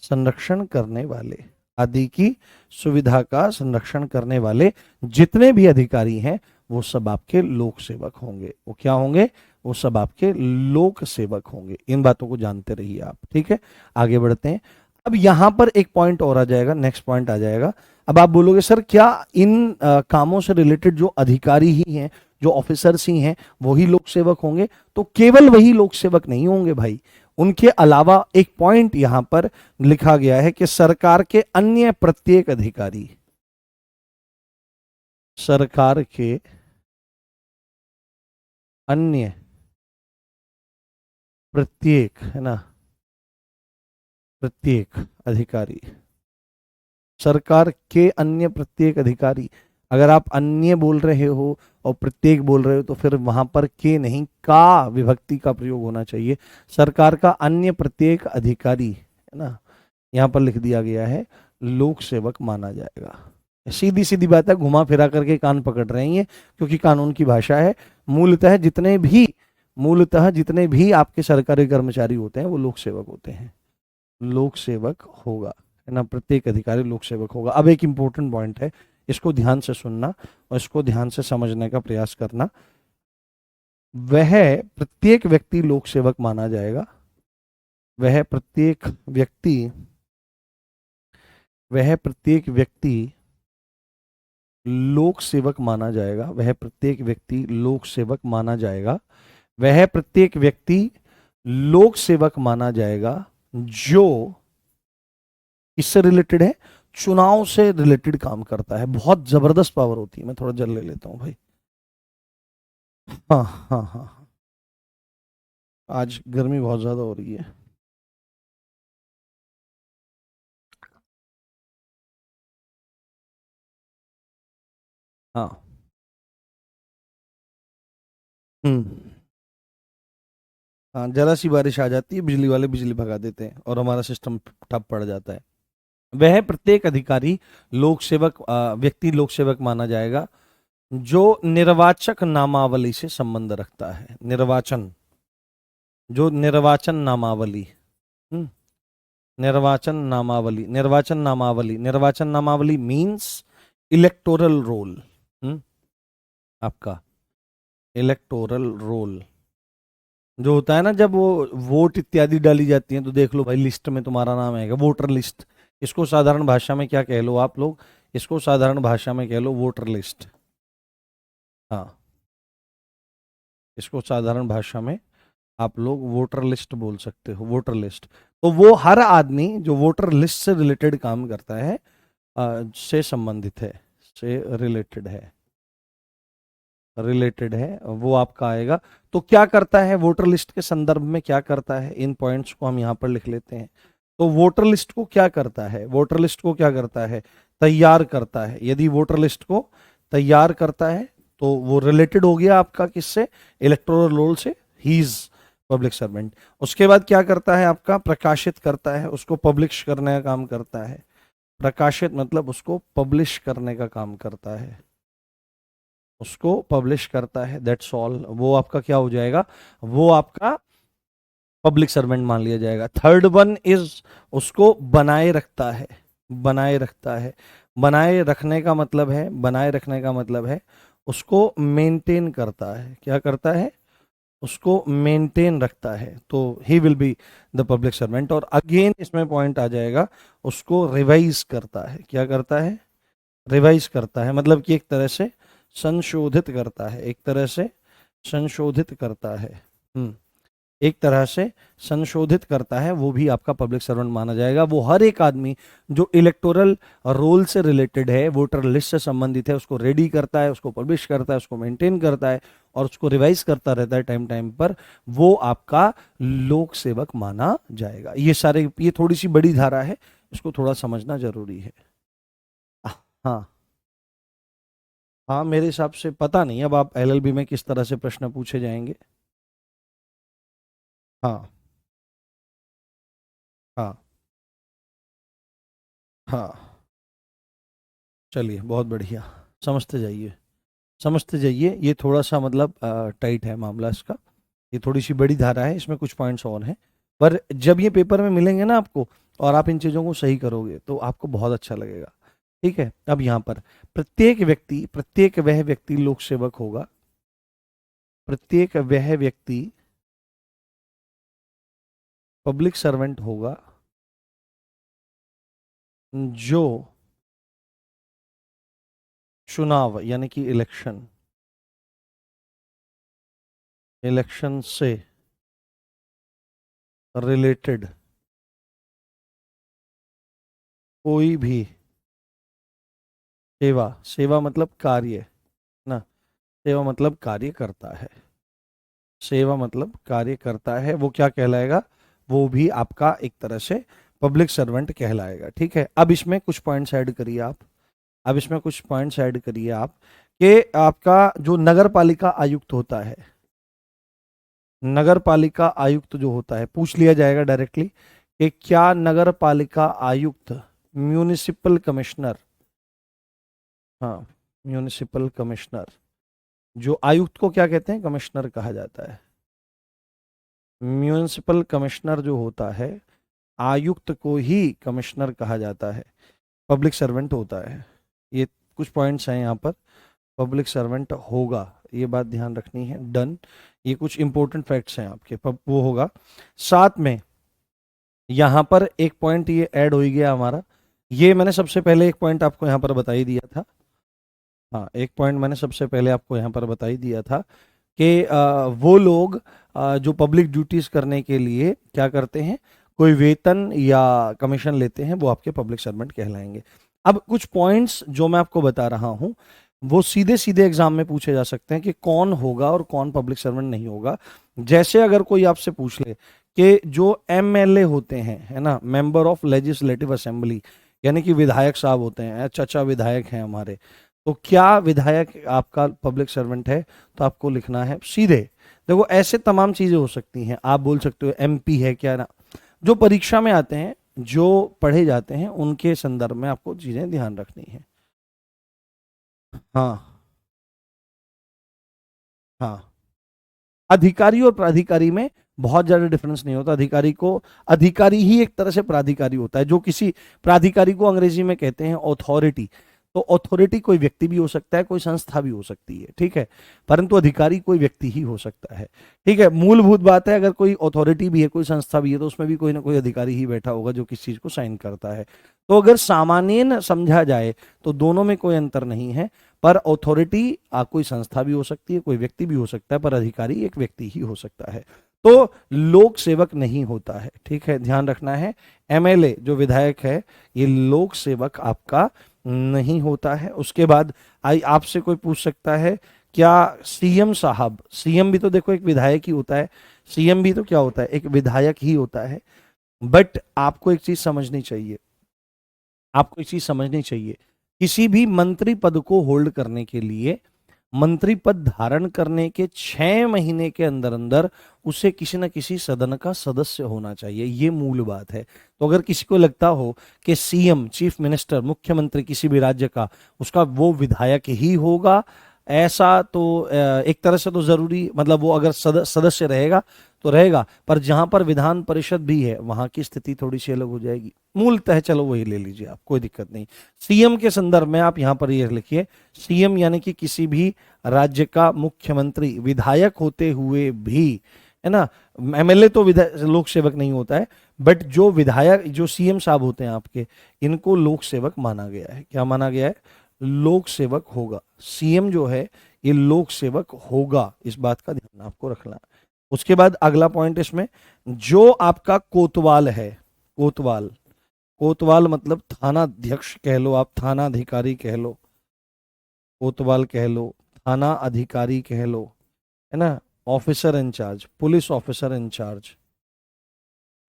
संरक्षण करने वाले, आदि की सुविधा का संरक्षण करने वाले जितने भी अधिकारी हैं, वो सब आपके लोक सेवक होंगे। वो क्या होंगे, वो सब आपके लोक सेवक होंगे। इन बातों को जानते रहिए आप, ठीक है। आगे बढ़ते हैं। अब यहां पर एक पॉइंट और आ जाएगा, नेक्स्ट पॉइंट आ जाएगा। अब आप बोलोगे सर क्या इन कामों से रिलेटेड जो अधिकारी ही हैं, जो ऑफिसर्स ही हैं, वही लोक सेवक होंगे? तो केवल वही लोक सेवक नहीं होंगे भाई, उनके अलावा एक पॉइंट यहां पर लिखा गया है कि सरकार के अन्य प्रत्येक अधिकारी, सरकार के अन्य प्रत्येक, है ना, प्रत्येक अधिकारी, सरकार के अन्य प्रत्येक अधिकारी। अगर आप अन्य बोल रहे हो और प्रत्येक बोल रहे हो तो फिर वहां पर के नहीं, का विभक्ति का प्रयोग होना चाहिए। सरकार का अन्य प्रत्येक अधिकारी, है ना, यहां पर लिख दिया गया है, लोक सेवक माना जाएगा। सीधी सीधी बात है, घुमा फिरा करके कान पकड़ रही है, क्योंकि कानून की भाषा है। मूलतः जितने भी आपके सरकारी कर्मचारी होते हैं वो लोक सेवक होते हैं, लोक सेवक होगा, है ना, प्रत्येक अधिकारी लोक सेवक होगा। अब एक इंपॉर्टेंट पॉइंट है, इसको ध्यान से सुनना और इसको ध्यान से समझने का प्रयास करना। वह प्रत्येक व्यक्ति लोक सेवक माना जाएगा, वह प्रत्येक व्यक्ति, वह प्रत्येक व्यक्ति लोक सेवक माना जाएगा, वह प्रत्येक व्यक्ति लोक सेवक माना जाएगा, वह प्रत्येक व्यक्ति लोक सेवक माना जाएगा जो किससे रिलेटेड है, चुनाव से रिलेटेड काम करता है। बहुत जबरदस्त पावर होती है। मैं थोड़ा जल ले लेता हूं भाई। हाँ हाँ हाँ, आज गर्मी बहुत ज्यादा हो रही है। हाँ, हम्म, हाँ, जरा सी बारिश आ जाती है, बिजली वाले बिजली भगा देते हैं और हमारा सिस्टम ठप पड़ जाता है। वह प्रत्येक अधिकारी लोक सेवक व्यक्ति लोक सेवक माना जाएगा जो निर्वाचक नामावली से संबंध रखता है। निर्वाचन, जो निर्वाचन नामावली, हम्म, निर्वाचन नामावली, निर्वाचन नामावली, निर्वाचन नामावली मीन्स इलेक्टोरल रोल, आपका इलेक्टोरल रोल जो होता है ना, जब वो वोट इत्यादि डाली जाती हैं, तो देख लो भाई लिस्ट में तुम्हारा नाम आएगा, वोटर लिस्ट। इसको साधारण भाषा में क्या कह लो आप लोग, इसको साधारण भाषा में कह लो वोटर लिस्ट। हाँ, इसको साधारण भाषा में आप लोग वोटर लिस्ट बोल सकते हो, वोटर लिस्ट। तो वो हर आदमी जो वोटर लिस्ट से रिलेटेड काम करता है, से संबंधित है, से रिलेटेड है, वो आपका आएगा। तो क्या करता है वोटर लिस्ट के संदर्भ में, क्या करता है, इन पॉइंट्स को हम यहाँ पर लिख लेते हैं। तो वोटर लिस्ट को क्या करता है, वोटर लिस्ट को क्या करता है, तैयार करता है। यदि वोटर लिस्ट को तैयार करता है तो वो रिलेटेड हो गया आपका किससे, इलेक्टोरल रोल से, ही इज पब्लिक सर्वेंट। उसके बाद क्या करता है आपका, प्रकाशित करता है, उसको पब्लिश करने का काम करता है। प्रकाशित मतलब उसको पब्लिश करने का काम करता है, उसको पब्लिश करता है, दैट्स ऑल। वो आपका क्या हो जाएगा, वो आपका पब्लिक सर्वेंट मान लिया जाएगा। थर्ड वन इज, उसको बनाए रखता है, बनाए रखता है। बनाए रखने का मतलब है, बनाए रखने का मतलब है उसको मेंटेन करता है। क्या करता है, उसको मेंटेन रखता है। तो he will be the public servant. और अगेन इसमें पॉइंट आ जाएगा, उसको रिवाइज करता है। क्या करता है, रिवाइज करता है, मतलब कि एक तरह से संशोधित करता है, एक तरह से संशोधित करता है। एक तरह से संशोधित करता है, वो भी आपका पब्लिक सर्वेंट माना जाएगा। वो हर एक आदमी जो इलेक्टोरल रोल से रिलेटेड है, वोटर लिस्ट से संबंधित है, उसको रेडी करता है, उसको पब्लिश करता है, उसको मेंटेन करता है और उसको रिवाइज करता रहता है टाइम टाइम पर, वो आपका लोक सेवक माना जाएगा। ये सारे, ये थोड़ी सी बड़ी धारा है, इसको थोड़ा समझना जरूरी है। हाँ हाँ, मेरे हिसाब से पता नहीं, अब आप एलएलबी में किस तरह से प्रश्न पूछे जाएंगे। हाँ हाँ हाँ, चलिए बहुत बढ़िया, समझते जाइए, समझते जाइए। ये थोड़ा सा मतलब टाइट है मामला इसका, ये थोड़ी सी बड़ी धारा है, इसमें कुछ पॉइंट्स और हैं। पर जब ये पेपर में मिलेंगे ना आपको, और आप इन चीज़ों को सही करोगे तो आपको बहुत अच्छा लगेगा। ठीक है, अब यहाँ पर प्रत्येक व्यक्ति, प्रत्येक वह व्यक्ति लोक सेवक होगा, प्रत्येक वह व्यक्ति पब्लिक सर्वेंट होगा जो चुनाव यानी कि इलेक्शन, इलेक्शन से रिलेटेड कोई भी सेवा, सेवा मतलब कार्य ना, सेवा मतलब कार्य करता है, सेवा मतलब कार्य करता है, वो क्या कहलाएगा, वो भी आपका एक तरह से पब्लिक सर्वेंट कहलाएगा। ठीक है, अब इसमें कुछ पॉइंट्स ऐड करिए आप, अब इसमें कुछ पॉइंट्स ऐड करिए आप, कि आपका जो नगर पालिका आयुक्त होता है, नगर पालिका आयुक्त जो होता है, पूछ लिया जाएगा डायरेक्टली कि क्या नगर पालिका आयुक्त, म्यूनिसिपल कमिश्नर, हाँ म्यूनिसिपल कमिश्नर, जो आयुक्त को क्या कहते हैं, कमिश्नर कहा जाता है। म्यूनिसिपल कमिश्नर जो होता है, आयुक्त को ही कमिश्नर कहा जाता है, पब्लिक सर्वेंट होता है। ये कुछ पॉइंट्स हैं यहाँ पर, पब्लिक सर्वेंट होगा, ये बात ध्यान रखनी है, डन। ये कुछ इंपॉर्टेंट फैक्ट्स हैं आपके, वो होगा। साथ में यहाँ पर एक पॉइंट ये ऐड हो ही गया हमारा, ये मैंने सबसे पहले एक पॉइंट आपको यहाँ पर बता ही दिया था। हाँ, एक पॉइंट मैंने सबसे पहले आपको यहाँ पर बता ही दिया था कि वो लोग जो पब्लिक ड्यूटीज करने के लिए क्या करते हैं, कोई वेतन या कमीशन लेते हैं, वो आपके पब्लिक सर्वेंट कहलाएंगे। अब कुछ पॉइंट्स जो मैं आपको बता रहा हूं, वो सीधे सीधे एग्जाम में पूछे जा सकते हैं कि कौन होगा और कौन पब्लिक सर्वेंट नहीं होगा। जैसे अगर कोई आपसे पूछ ले कि जो एमएलए होते हैं, है ना, मेंबर ऑफ लेजिस्लेटिव असेंबली, यानी कि विधायक साहब होते हैं, चाचा विधायक हैं हमारे, तो क्या विधायक आपका पब्लिक सर्वेंट है, तो आपको लिखना है सीधे। देखो ऐसे तमाम चीजें हो सकती हैं, आप बोल सकते हो एमपी है क्या ना, जो परीक्षा में आते हैं, जो पढ़े जाते हैं, उनके संदर्भ में आपको चीजें ध्यान रखनी है। हाँ हाँ, अधिकारी और प्राधिकारी में बहुत ज्यादा डिफरेंस नहीं होता। अधिकारी को, अधिकारी ही एक तरह से प्राधिकारी होता है, जो किसी प्राधिकारी को अंग्रेजी में कहते हैं ऑथोरिटी। तो ऑथोरिटी कोई व्यक्ति भी हो सकता है, कोई संस्था भी हो सकती है, ठीक है, परंतु अधिकारी कोई व्यक्ति ही हो सकता है। ठीक है, मूलभूत बात है, अगर कोई ऑथोरिटी भी है, कोई संस्था भी है, तो उसमें भी कोई ना कोई अधिकारी ही बैठा होगा जो किसी चीज को साइन करता है। तो अगर सामान्य समझा जाए तो दोनों में कोई अंतर नहीं है, पर ऑथोरिटी कोई संस्था भी हो सकती है, कोई व्यक्ति भी हो सकता है, पर अधिकारी एक व्यक्ति ही हो सकता है। तो लोक सेवक नहीं होता है, ठीक है, ध्यान रखना है। एमएलए जो विधायक है ये लोक सेवक आपका नहीं होता है। उसके बाद आई आपसे कोई पूछ सकता है क्या सीएम साहब, सीएम भी तो देखो एक विधायक ही होता है, सीएम भी तो क्या होता है, एक विधायक ही होता है। बट आपको एक चीज समझनी चाहिए, आपको एक चीज समझनी चाहिए, किसी भी मंत्री पद को होल्ड करने के लिए, मंत्री पद धारण करने के 6 महीने के अंदर अंदर उसे किसी न किसी सदन का सदस्य होना चाहिए, ये मूल बात है। तो अगर किसी को लगता हो कि सीएम, चीफ मिनिस्टर, मुख्यमंत्री किसी भी राज्य का, उसका वो विधायक ही होगा, ऐसा तो एक तरह से तो जरूरी, मतलब वो अगर सदस्य रहेगा तो रहेगा, पर जहां पर विधान परिषद भी है वहां की स्थिति थोड़ी सी अलग हो जाएगी। मूलतः चलो वही ले लीजिए आप, कोई दिक्कत नहीं। सीएम के संदर्भ में आप यहां पर ये लिखिए, सीएम यानी कि किसी भी राज्य का मुख्यमंत्री, विधायक होते हुए भी, है ना, एमएलए तो लोक सेवक नहीं होता है, बट जो विधायक, जो सीएम साहब होते हैं आपके, इनको लोक सेवक माना गया है। क्या माना गया है? लोक सेवक होगा। सीएम जो है ये लोक सेवक होगा, इस बात का ध्यान आपको रखना है। उसके बाद अगला पॉइंट इसमें, जो आपका कोतवाल है, कोतवाल, कोतवाल मतलब थाना अध्यक्ष कह लो आप, थाना अधिकारी कह लो, कोतवाल कह लो, थाना अधिकारी कह लो, है ना, officer incharge, police officer incharge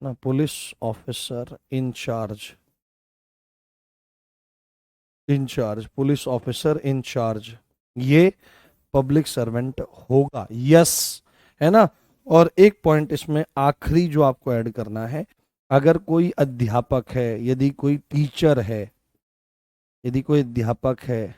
ना, police officer incharge, incharge, police officer incharge, ये पब्लिक सर्वेंट होगा, यस, है ना। और एक पॉइंट इसमें आखिरी जो आपको ऐड करना है, अगर कोई अध्यापक है, यदि कोई टीचर है, यदि कोई अध्यापक है,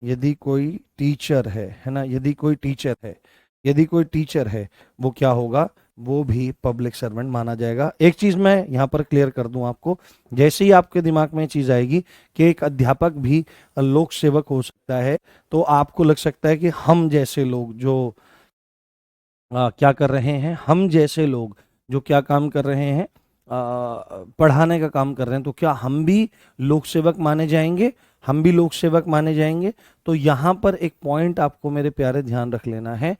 यदि कोई टीचर है ना, यदि कोई टीचर है, यदि कोई टीचर है, वो क्या होगा? वो भी पब्लिक सर्वेंट माना जाएगा। एक चीज मैं यहां पर क्लियर कर दूं आपको, जैसे ही आपके दिमाग में चीज आएगी कि एक अध्यापक भी लोक सेवक हो सकता है, तो आपको लग सकता है कि हम जैसे लोग जो क्या कर रहे हैं, हम जैसे लोग जो क्या काम कर रहे हैं, पढ़ाने का काम कर रहे हैं, तो क्या हम भी लोक सेवक माने जाएंगे? हम भी लोक सेवक माने जाएंगे। तो यहां पर एक पॉइंट आपको मेरे प्यारे ध्यान रख लेना है,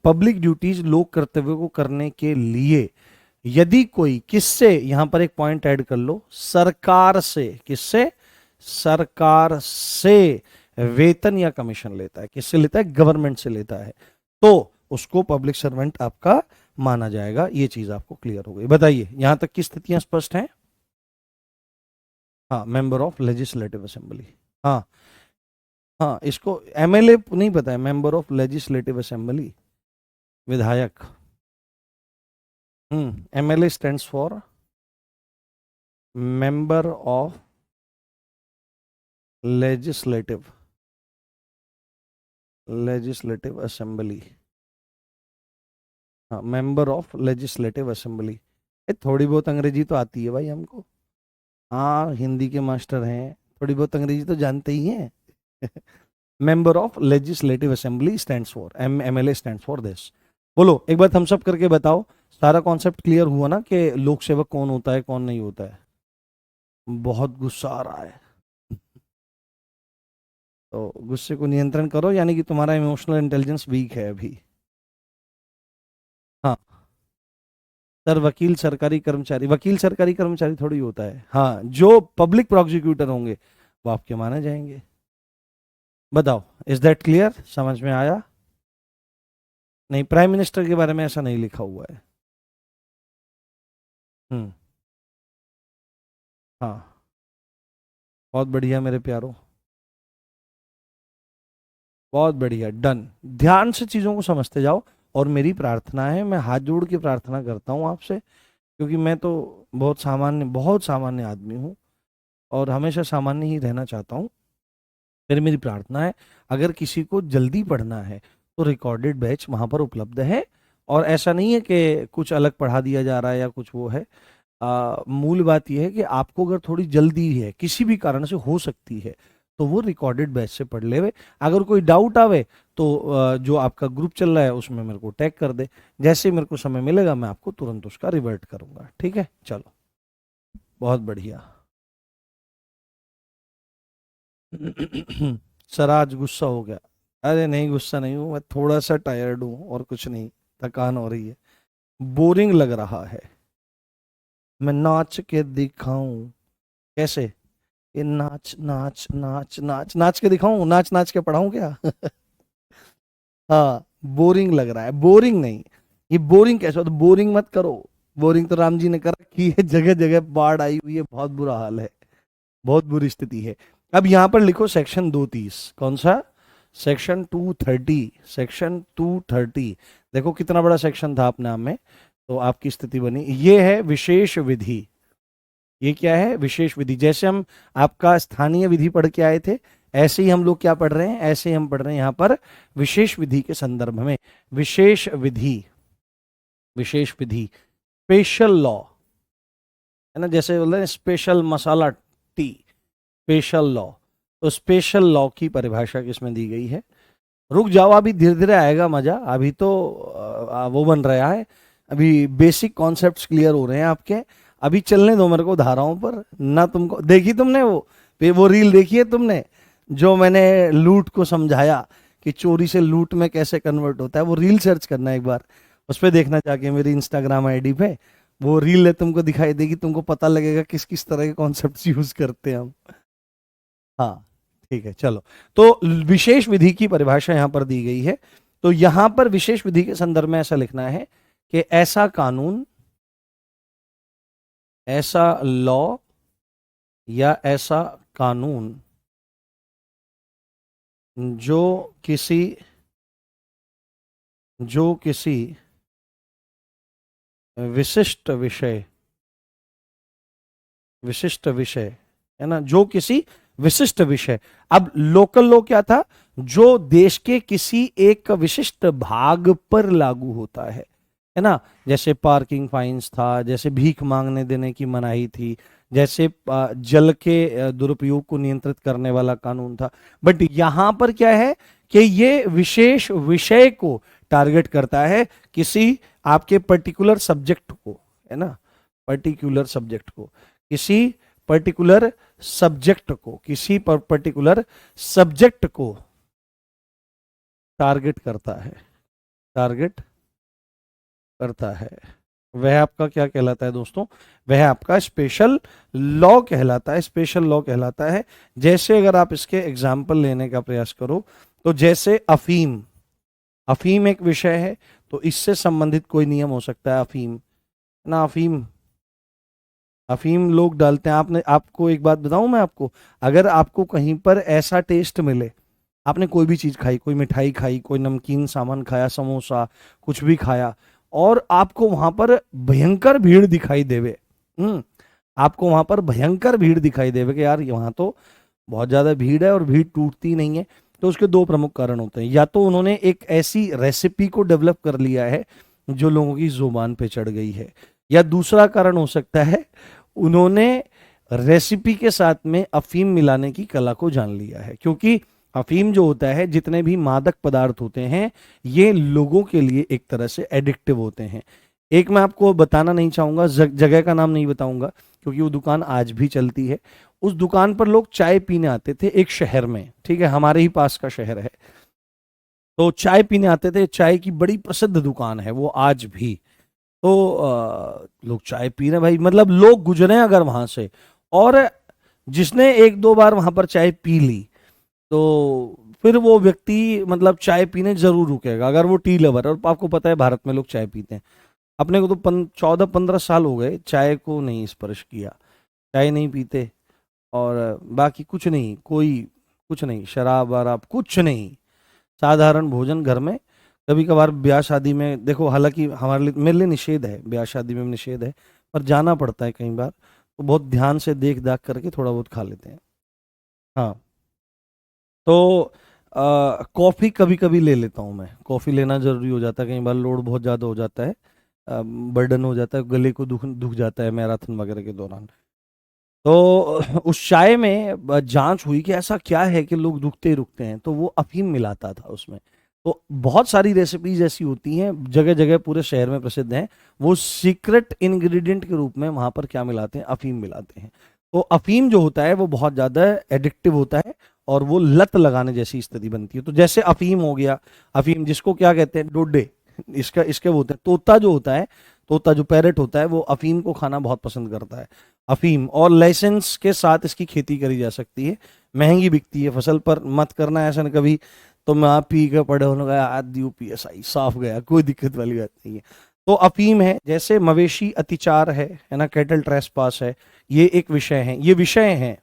पब्लिक ड्यूटीज, लोक कर्तव्य को करने के लिए यदि कोई, किससे, यहां पर एक पॉइंट ऐड कर लो, सरकार से, किससे? सरकार से वेतन या कमीशन लेता है, किससे लेता है? गवर्नमेंट से लेता है, तो उसको पब्लिक सर्वेंट आपका माना जाएगा। ये चीज आपको क्लियर हो गई? बताइए यहां तक की स्थितियां स्पष्ट हैं? हाँ, मेंबर ऑफ लेजिस्लेटिव असेंबली, हाँ, हाँ, इसको एमएलए नहीं पता है, मेंबर ऑफ लेजिस्लेटिव असेंबली, विधायक। MLA stands for member of legislative, legislative assembly, हाँ, मेंबर ऑफ लेजिस्लेटिव असेंबली। थोड़ी बहुत अंग्रेजी तो आती है भाई हमको, हाँ, हिंदी के मास्टर हैं, थोड़ी बहुत अंग्रेजी तो जानते ही हैं। Member of legislative assembly stands for, MLA stands for this. बोलो एक बार थम्स अप करके बताओ, सारा कॉन्सेप्ट क्लियर हुआ ना कि लोक सेवक कौन होता है, कौन नहीं होता है? बहुत गुस्सा आ रहा है, तो गुस्से को नियंत्रण करो, यानी कि तुम्हारा इमोशनल इंटेलिजेंस वीक है अभी। हाँ सर, वकील सरकारी कर्मचारी, वकील सरकारी कर्मचारी थोड़ी होता है, हाँ, जो पब्लिक प्रोसिक्यूटर होंगे वो आपके माने जाएंगे। बताओ, इज दैट क्लियर? समझ में आया? नहीं, प्राइम मिनिस्टर के बारे में ऐसा नहीं लिखा हुआ है। हम्म, हाँ, बहुत बढ़िया मेरे प्यारो, बहुत बढ़िया, डन। ध्यान से चीजों को समझते जाओ, और मेरी प्रार्थना है, मैं हाथ जोड़ के प्रार्थना करता हूँ आपसे, क्योंकि मैं तो बहुत सामान्य आदमी हूँ, और हमेशा सामान्य ही रहना चाहता हूँ। फिर मेरी प्रार्थना है, अगर किसी को जल्दी पढ़ना है तो रिकॉर्डेड बैच वहां पर उपलब्ध है, और ऐसा नहीं है कि कुछ अलग पढ़ा दिया जा रहा है या कुछ वो है। मूल बात यह है कि आपको अगर थोड़ी जल्दी है, किसी भी कारण से हो सकती है, तो वो रिकॉर्डेड बैच से पढ़ लेवे। अगर कोई डाउट आवे तो जो आपका ग्रुप चल रहा है उसमें मेरे को टैग कर दे, जैसे ही मेरे को समय मिलेगा मैं आपको तुरंत उसका रिवर्ट करूंगा, ठीक है? चलो, बहुत बढ़िया। सर आज गुस्सा हो गया? अरे नहीं, गुस्सा नहीं हूँ, मैं थोड़ा सा टायर्ड हूँ और कुछ नहीं। थकान हो रही है, बोरिंग लग रहा है, मैं नाच के दिखाऊं, कैसे, ये नाच नाच नाच नाच नाच के दिखाऊं, नाच नाच के पढ़ाऊं क्या? हाँ, बोरिंग लग रहा है, बोरिंग नहीं, ये बोरिंग कैसे हो, तो बोरिंग मत करो, बोरिंग तो राम जी ने कर रखी है, जगह जगह बाढ़ आई हुई है, बहुत बुरा हाल है, बहुत बुरी स्थिति है। अब यहां पर लिखो सेक्शन 230, कौन सा, सेक्शन 230, सेक्शन 230, देखो कितना बड़ा सेक्शन था अपने आप में। तो आपकी स्थिति बनी, ये है विशेष विधि, ये क्या है, विशेष विधि। जैसे हम आपका स्थानीय विधि पढ़ के आए थे, ऐसे ही हम लोग क्या पढ़ रहे हैं, ऐसे ही हम पढ़ रहे हैं यहाँ पर विशेष विधि के संदर्भ में। विशेष विधि, विशेष विधि, स्पेशल लॉ, है ना, जैसे बोलते हैं स्पेशल मसाला टी, स्पेशल लॉ, तो स्पेशल लॉ की परिभाषा किसमें दी गई है। रुक जाओ, अभी धीरे धीरे आएगा मजा, अभी तो वो बन रहा है, अभी बेसिक कॉन्सेप्ट्स क्लियर हो रहे हैं आपके, अभी चलने दो मेरे को धाराओं पर ना। तुमको देखी तुमने वो रील देखी है तुमने, जो मैंने लूट को समझाया कि चोरी से लूट में कैसे कन्वर्ट होता है, वो रील सर्च करना एक बार, उस पर देखना जाके मेरी इंस्टाग्राम आईडी पे, वो रील है, तुमको दिखाई देगी, तुमको पता लगेगा किस किस तरह के कॉन्सेप्ट्स यूज करते हैं हम। हाँ, ठीक है, चलो। तो विशेष विधि की परिभाषा यहां पर दी गई है। तो यहां पर विशेष विधि के संदर्भ में ऐसा लिखना है कि ऐसा कानून, ऐसा लॉ या ऐसा कानून जो किसी, जो किसी विशिष्ट विषय, विशिष्ट विषय, है ना, जो किसी विशिष्ट विषय। अब लोकल लॉ क्या था, जो देश के किसी एक विशिष्ट भाग पर लागू होता है ना, जैसे पार्किंग फाइन्स था, जैसे भीख मांगने देने की मनाही थी, जैसे जल के दुरुपयोग को नियंत्रित करने वाला कानून था। बट यहां पर क्या है कि ये विशेष विषय को टारगेट करता है, किसी आपके पर्टिकुलर सब्जेक्ट को, है ना, पर्टिकुलर सब्जेक्ट को, किसी पर्टिकुलर सब्जेक्ट को, किसी पर्टिकुलर सब्जेक्ट को टारगेट करता है, टारगेट करता है। वह आपका क्या कहलाता है दोस्तों, वह आपका स्पेशल लॉ कहलाता है, स्पेशल लॉ कहलाता है। जैसे अगर आप इसके एग्जाम्पल लेने का प्रयास करो, तो जैसे अफीम, अफीम एक विषय है, तो इससे संबंधित कोई नियम हो सकता है, अफीम ना, अफीम, अफीम लोग डालते हैं। आपने, आपको एक बात बताऊं मैं आपको, अगर आपको कहीं पर ऐसा टेस्ट मिले, आपने कोई भी चीज खाई, कोई मिठाई खाई, कोई नमकीन सामान खाया, समोसा कुछ भी खाया, और आपको वहां पर भयंकर भीड़ दिखाई देवे, आपको वहां पर भयंकर भीड़ दिखाई देवे कि यार वहां तो बहुत ज्यादा भीड़ है और भीड़ टूटती नहीं है, तो उसके दो प्रमुख कारण होते हैं। या तो उन्होंने एक ऐसी रेसिपी को डेवलप कर लिया है जो लोगों की जुबान पे चढ़ गई है, या दूसरा कारण हो सकता है उन्होंने रेसिपी के साथ में अफीम मिलाने की कला को जान लिया है। क्योंकि अफीम जो होता है, जितने भी मादक पदार्थ होते हैं, ये लोगों के लिए एक तरह से एडिक्टिव होते हैं। एक मैं आपको बताना नहीं चाहूंगा, जगह का नाम नहीं बताऊंगा, क्योंकि वो दुकान आज भी चलती है। उस दुकान पर लोग चाय पीने आते थे एक शहर में, ठीक है, हमारे ही पास का शहर है, तो चाय पीने आते थे, चाय की बड़ी प्रसिद्ध दुकान है वो आज भी। तो लोग चाय पी रहे भाई, मतलब लोग गुजरे अगर वहां से, और जिसने एक दो बार वहां पर चाय पी ली, तो फिर वो व्यक्ति मतलब चाय पीने जरूर रुकेगा, अगर वो टी लवर है। और आपको पता है भारत में लोग चाय पीते हैं, अपने को तो 14-15 साल हो गए चाय को नहीं स्पर्श किया, चाय नहीं पीते, और बाकी कुछ नहीं, कोई कुछ नहीं, शराब वराब कुछ नहीं, साधारण भोजन घर में। कभी कभार ब्याह शादी में देखो, हालांकि हमारे लिए, मेरे लिए निषेध है, ब्याह शादी में निषेध है, पर जाना पड़ता है कई बार, तो बहुत ध्यान से देख दाख करके थोड़ा बहुत खा लेते हैं। हाँ, तो कॉफ़ी कभी कभी ले लेता हूँ मैं, कॉफ़ी लेना ज़रूरी हो जाता है, कई बार लोड बहुत ज़्यादा हो जाता है, बर्डन हो जाता है, गले को दुख दुख जाता है मैराथन वगैरह के दौरान। तो उस चाय में जांच हुई कि ऐसा क्या है कि लोग रुकते ही रुकते हैं, तो वो अफीम मिलाता था उसमें। तो बहुत सारी रेसिपीज ऐसी होती हैं, जगह जगह पूरे शहर में प्रसिद्ध हैं, वो सीक्रेट इंग्रेडिएंट के रूप में वहां पर क्या मिलाते हैं, अफीम मिलाते हैं। तो अफीम जो होता है वो बहुत ज्यादा एडिक्टिव होता है, और वो लत लगाने जैसी स्थिति बनती है। तो जैसे अफीम हो गया, अफीम जिसको क्या कहते हैं, डोडे, इसका इसके वो होते हैं, तोता जो होता है, तोता जो पैरेट होता है वो अफीम को खाना बहुत पसंद करता है, अफीम, और लाइसेंस के साथ इसकी खेती करी जा सकती है, महंगी बिकती है फसल, पर मत करना ऐसा न कभी तो मैं आप पी के पड़े होने गया आदि PSI साफ गया, कोई दिक्कत वाली बात नहीं है। तो अफीम है, जैसे मवेशी अतिचार है ना, कैटल ट्रेसपास है, ये एक विषय है, ये विषय है,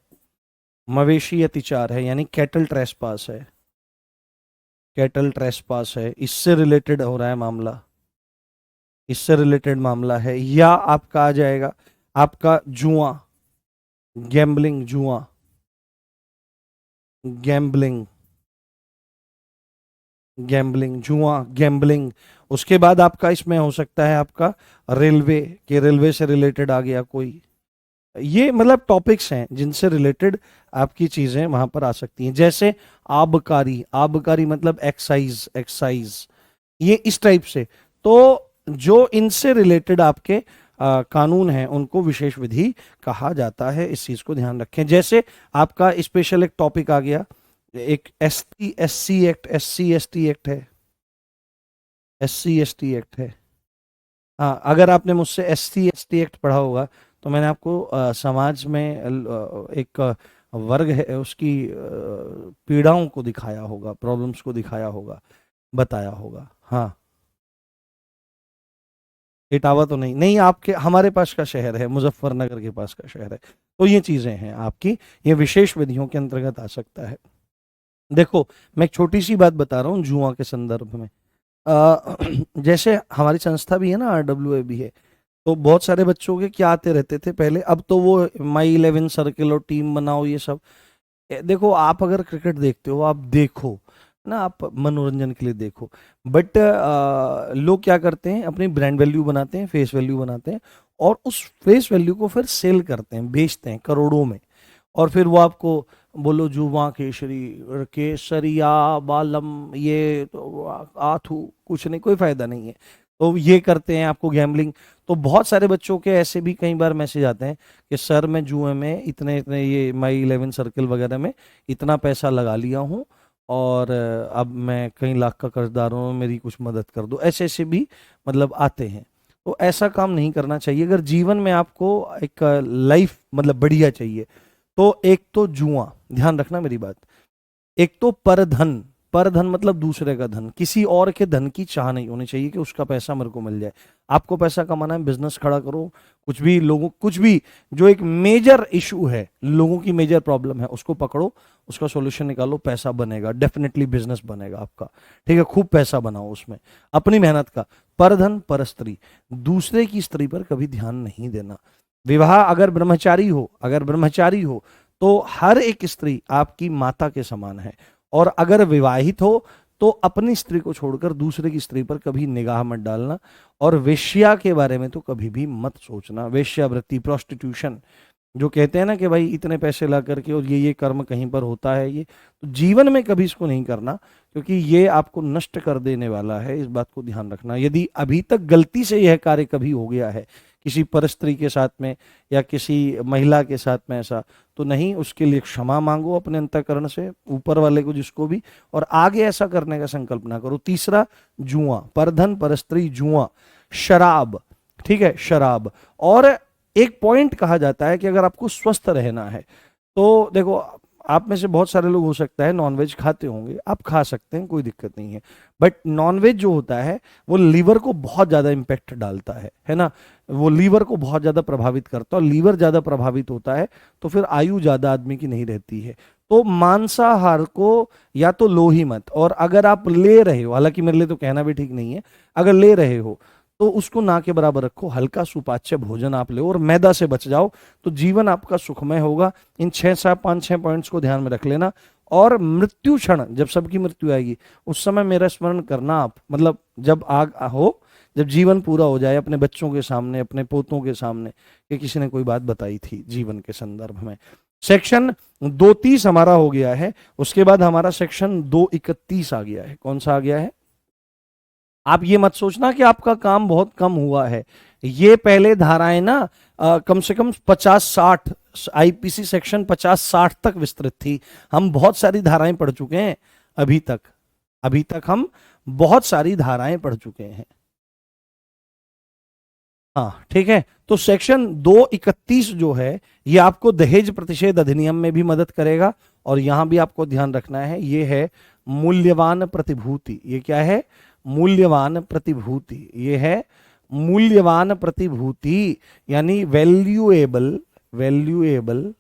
मवेशी अतिचार है यानी कैटल ट्रेसपास है, कैटल ट्रेसपास है, इससे रिलेटेड हो रहा है मामला, इससे रिलेटेड मामला है। या आपका आ जाएगा आपका जुआ, गैम्बलिंग, जुआ, गैम्बलिंग, गैम्बलिंग, जुआ, गैम्बलिंग। उसके बाद आपका इसमें हो सकता है आपका रेलवे, के रेलवे से रिलेटेड आ गया कोई, ये मतलब टॉपिक्स हैं जिनसे रिलेटेड आपकी चीजें वहां पर आ सकती हैं। जैसे आबकारी, आबकारी मतलब एक्साइज, एक्साइज, ये इस टाइप से। तो जो इनसे रिलेटेड आपके कानून हैं उनको विशेष विधि कहा जाता है, इस चीज को ध्यान रखें। जैसे आपका स्पेशल एक टॉपिक आ गया, एक SC act, SC ST act है, SC ST एक्ट है। हाँ, अगर आपने मुझसे SC ST एक्ट पढ़ा होगा तो मैंने आपको समाज में एक वर्ग है उसकी पीड़ाओं को दिखाया होगा, प्रॉब्लम्स को दिखाया होगा, बताया होगा। हाँ, इटावा तो नहीं, नहीं आपके हमारे पास का शहर है, मुजफ्फरनगर के पास का शहर है। तो ये चीजें हैं आपकी, ये विशेष विधियों के अंतर्गत आ सकता है। देखो, मैं एक छोटी सी बात बता रहा हूँ जुआ के संदर्भ में। जैसे हमारी संस्था भी है ना, RWA भी है, तो बहुत सारे बच्चों के क्या आते रहते थे पहले, अब तो वो My11 सर्किल और टीम बनाओ ये सब। देखो, आप अगर क्रिकेट देखते हो, आप देखो ना, आप मनोरंजन के लिए देखो, बट लोग क्या करते हैं, अपनी ब्रांड वैल्यू बनाते हैं, फेस वैल्यू बनाते हैं, और उस फेस वैल्यू को फिर सेल करते हैं, बेचते हैं करोड़ों में, और फिर वो आपको बोलो जुमा केसरी, केसरिया बालम, ये तो आथू, कुछ नहीं, कोई फायदा नहीं है। तो ये करते हैं आपको गैम्बलिंग। तो बहुत सारे बच्चों के ऐसे भी कई बार मैसेज आते हैं कि सर मैं जुए में इतने इतने, ये My11 सर्किल वगैरह में इतना पैसा लगा लिया हूँ, और अब मैं कई लाख का कर्जदार हूँ, मेरी कुछ मदद कर दो, ऐसे ऐसे भी मतलब आते हैं। तो ऐसा काम नहीं करना चाहिए। अगर जीवन में आपको एक लाइफ मतलब बढ़िया चाहिए, तो एक तो जुआ, ध्यान रखना मेरी बात, एक तो परधन, परधन मतलब दूसरे का धन, किसी और के धन की चाह नहीं होनी चाहिए कि उसका पैसा मेरे को मिल जाए। आपको पैसा कमाना है, बिजनेस खड़ा करो, कुछ भी लोगों, कुछ भी जो एक मेजर इशू है, लोगों की मेजर प्रॉब्लम है, उसको पकड़ो, उसका सॉल्यूशन निकालो, पैसा बनेगा, डेफिनेटली बिजनेस बनेगा आपका। ठीक है, खूब पैसा बनाओ उसमें अपनी मेहनत का। परधन, पर स्त्री, दूसरे की स्त्री पर कभी ध्यान नहीं देना। विवाह अगर ब्रह्मचारी हो, अगर ब्रह्मचारी हो तो हर एक स्त्री आपकी माता के समान है, और अगर विवाहित हो तो अपनी स्त्री को छोड़कर दूसरे की स्त्री पर कभी निगाह मत डालना, और वेश्या के बारे में तो कभी भी मत सोचना। वेश्यावृत्ति, प्रोस्टिट्यूशन, जो कहते हैं ना कि भाई इतने पैसे ला करके और ये कर्म कहीं पर होता है, ये तो जीवन में कभी इसको नहीं करना, क्योंकि ये आपको नष्ट कर देने वाला है, इस बात को ध्यान रखना। यदि अभी तक गलती से यह कार्य कभी हो गया है किसी परस्त्री के साथ में या किसी महिला के साथ में ऐसा, तो नहीं, उसके लिए क्षमा मांगो अपने अंतःकरण से ऊपर वाले को, जिसको भी, और आगे ऐसा करने का संकल्प ना करो। तीसरा, जुआ, परधन, परस्त्री, जुआ, शराब, ठीक है, शराब। और एक पॉइंट कहा जाता है कि अगर आपको स्वस्थ रहना है, तो देखो, आप में से बहुत सारे लोग हो सकता है नॉनवेज खाते होंगे, आप खा सकते हैं, कोई दिक्कत नहीं है, बट नॉनवेज जो होता है वो लीवर को बहुत ज्यादा इंपैक्ट डालता है ना, वो लीवर को बहुत ज्यादा प्रभावित करता है, और लीवर ज्यादा प्रभावित होता है तो फिर आयु ज्यादा आदमी की नहीं रहती है। तो मांसाहार को या तो लो ही मत, और अगर आप ले रहे हो, हालांकि मेरे लिए तो कहना भी ठीक नहीं है, अगर ले रहे हो तो उसको ना के बराबर रखो, हल्का सुपाच्य भोजन आप लो और मैदा से बच जाओ, तो जीवन आपका सुखमय होगा। इन 6 पॉइंट्स को ध्यान में रख लेना। और मृत्यु क्षण, जब सबकी मृत्यु आएगी, उस समय मेरा स्मरण करना आप, मतलब जब आग हो, जब जीवन पूरा हो जाए, अपने बच्चों के सामने, अपने पोतों के सामने, कि किसी ने कोई बात बताई थी जीवन के संदर्भ में। सेक्शन 230 हमारा हो गया है, उसके बाद हमारा सेक्शन 231 आ गया है। कौन सा आ गया है? आप ये मत सोचना कि आपका काम बहुत कम हुआ है, ये पहले धाराएं ना कम से कम 50-60, IPC सेक्शन 50-60 तक विस्तृत थी, हम बहुत सारी धाराएं पढ़ चुके हैं अभी तक। अभी तक हम बहुत सारी धाराएं पढ़ चुके हैं। हाँ ठीक है, तो सेक्शन 231 जो है ये आपको दहेज प्रतिषेध अधिनियम में भी मदद करेगा, और यहां भी आपको ध्यान रखना है, ये है मूल्यवान प्रतिभूति। ये क्या है? मूल्यवान प्रतिभूति। ये है मूल्यवान प्रतिभूति, यानी वैल्यूएबल, वैल्यूएबल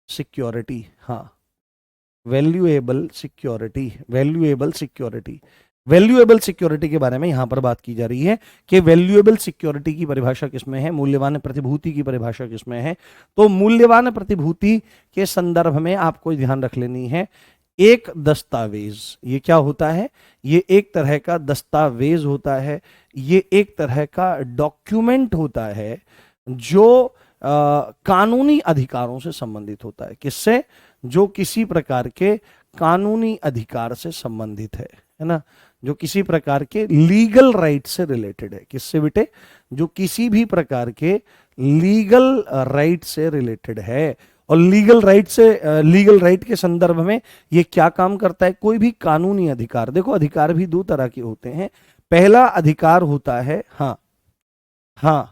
सिक्योरिटी। हाँ, valuable security, valuable security. Valuable security के बारे में यहां पर बात की जा रही है कि वैल्यूएबल सिक्योरिटी की परिभाषा किसमें है, मूल्यवान प्रतिभूति की परिभाषा किसमें है। तो मूल्यवान प्रतिभूति के संदर्भ में आपको ध्यान रख लेनी है, एक दस्तावेज। ये क्या होता है? ये एक तरह का दस्तावेज होता है, ये एक तरह का डॉक्यूमेंट होता है जो कानूनी अधिकारों से संबंधित होता है। किससे? जो किसी प्रकार के कानूनी अधिकार से संबंधित है ना, जो किसी प्रकार के लीगल राइट से रिलेटेड है। किससे बेटे? जो किसी भी प्रकार के लीगल राइट से रिलेटेड है। और लीगल राइट से, लीगल राइट के संदर्भ में ये क्या काम करता है? कोई भी कानूनी अधिकार, देखो अधिकार भी दो तरह के होते हैं। पहला अधिकार होता है, हाँ हाँ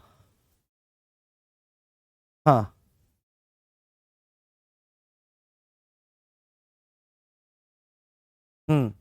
हाँ, हम्म,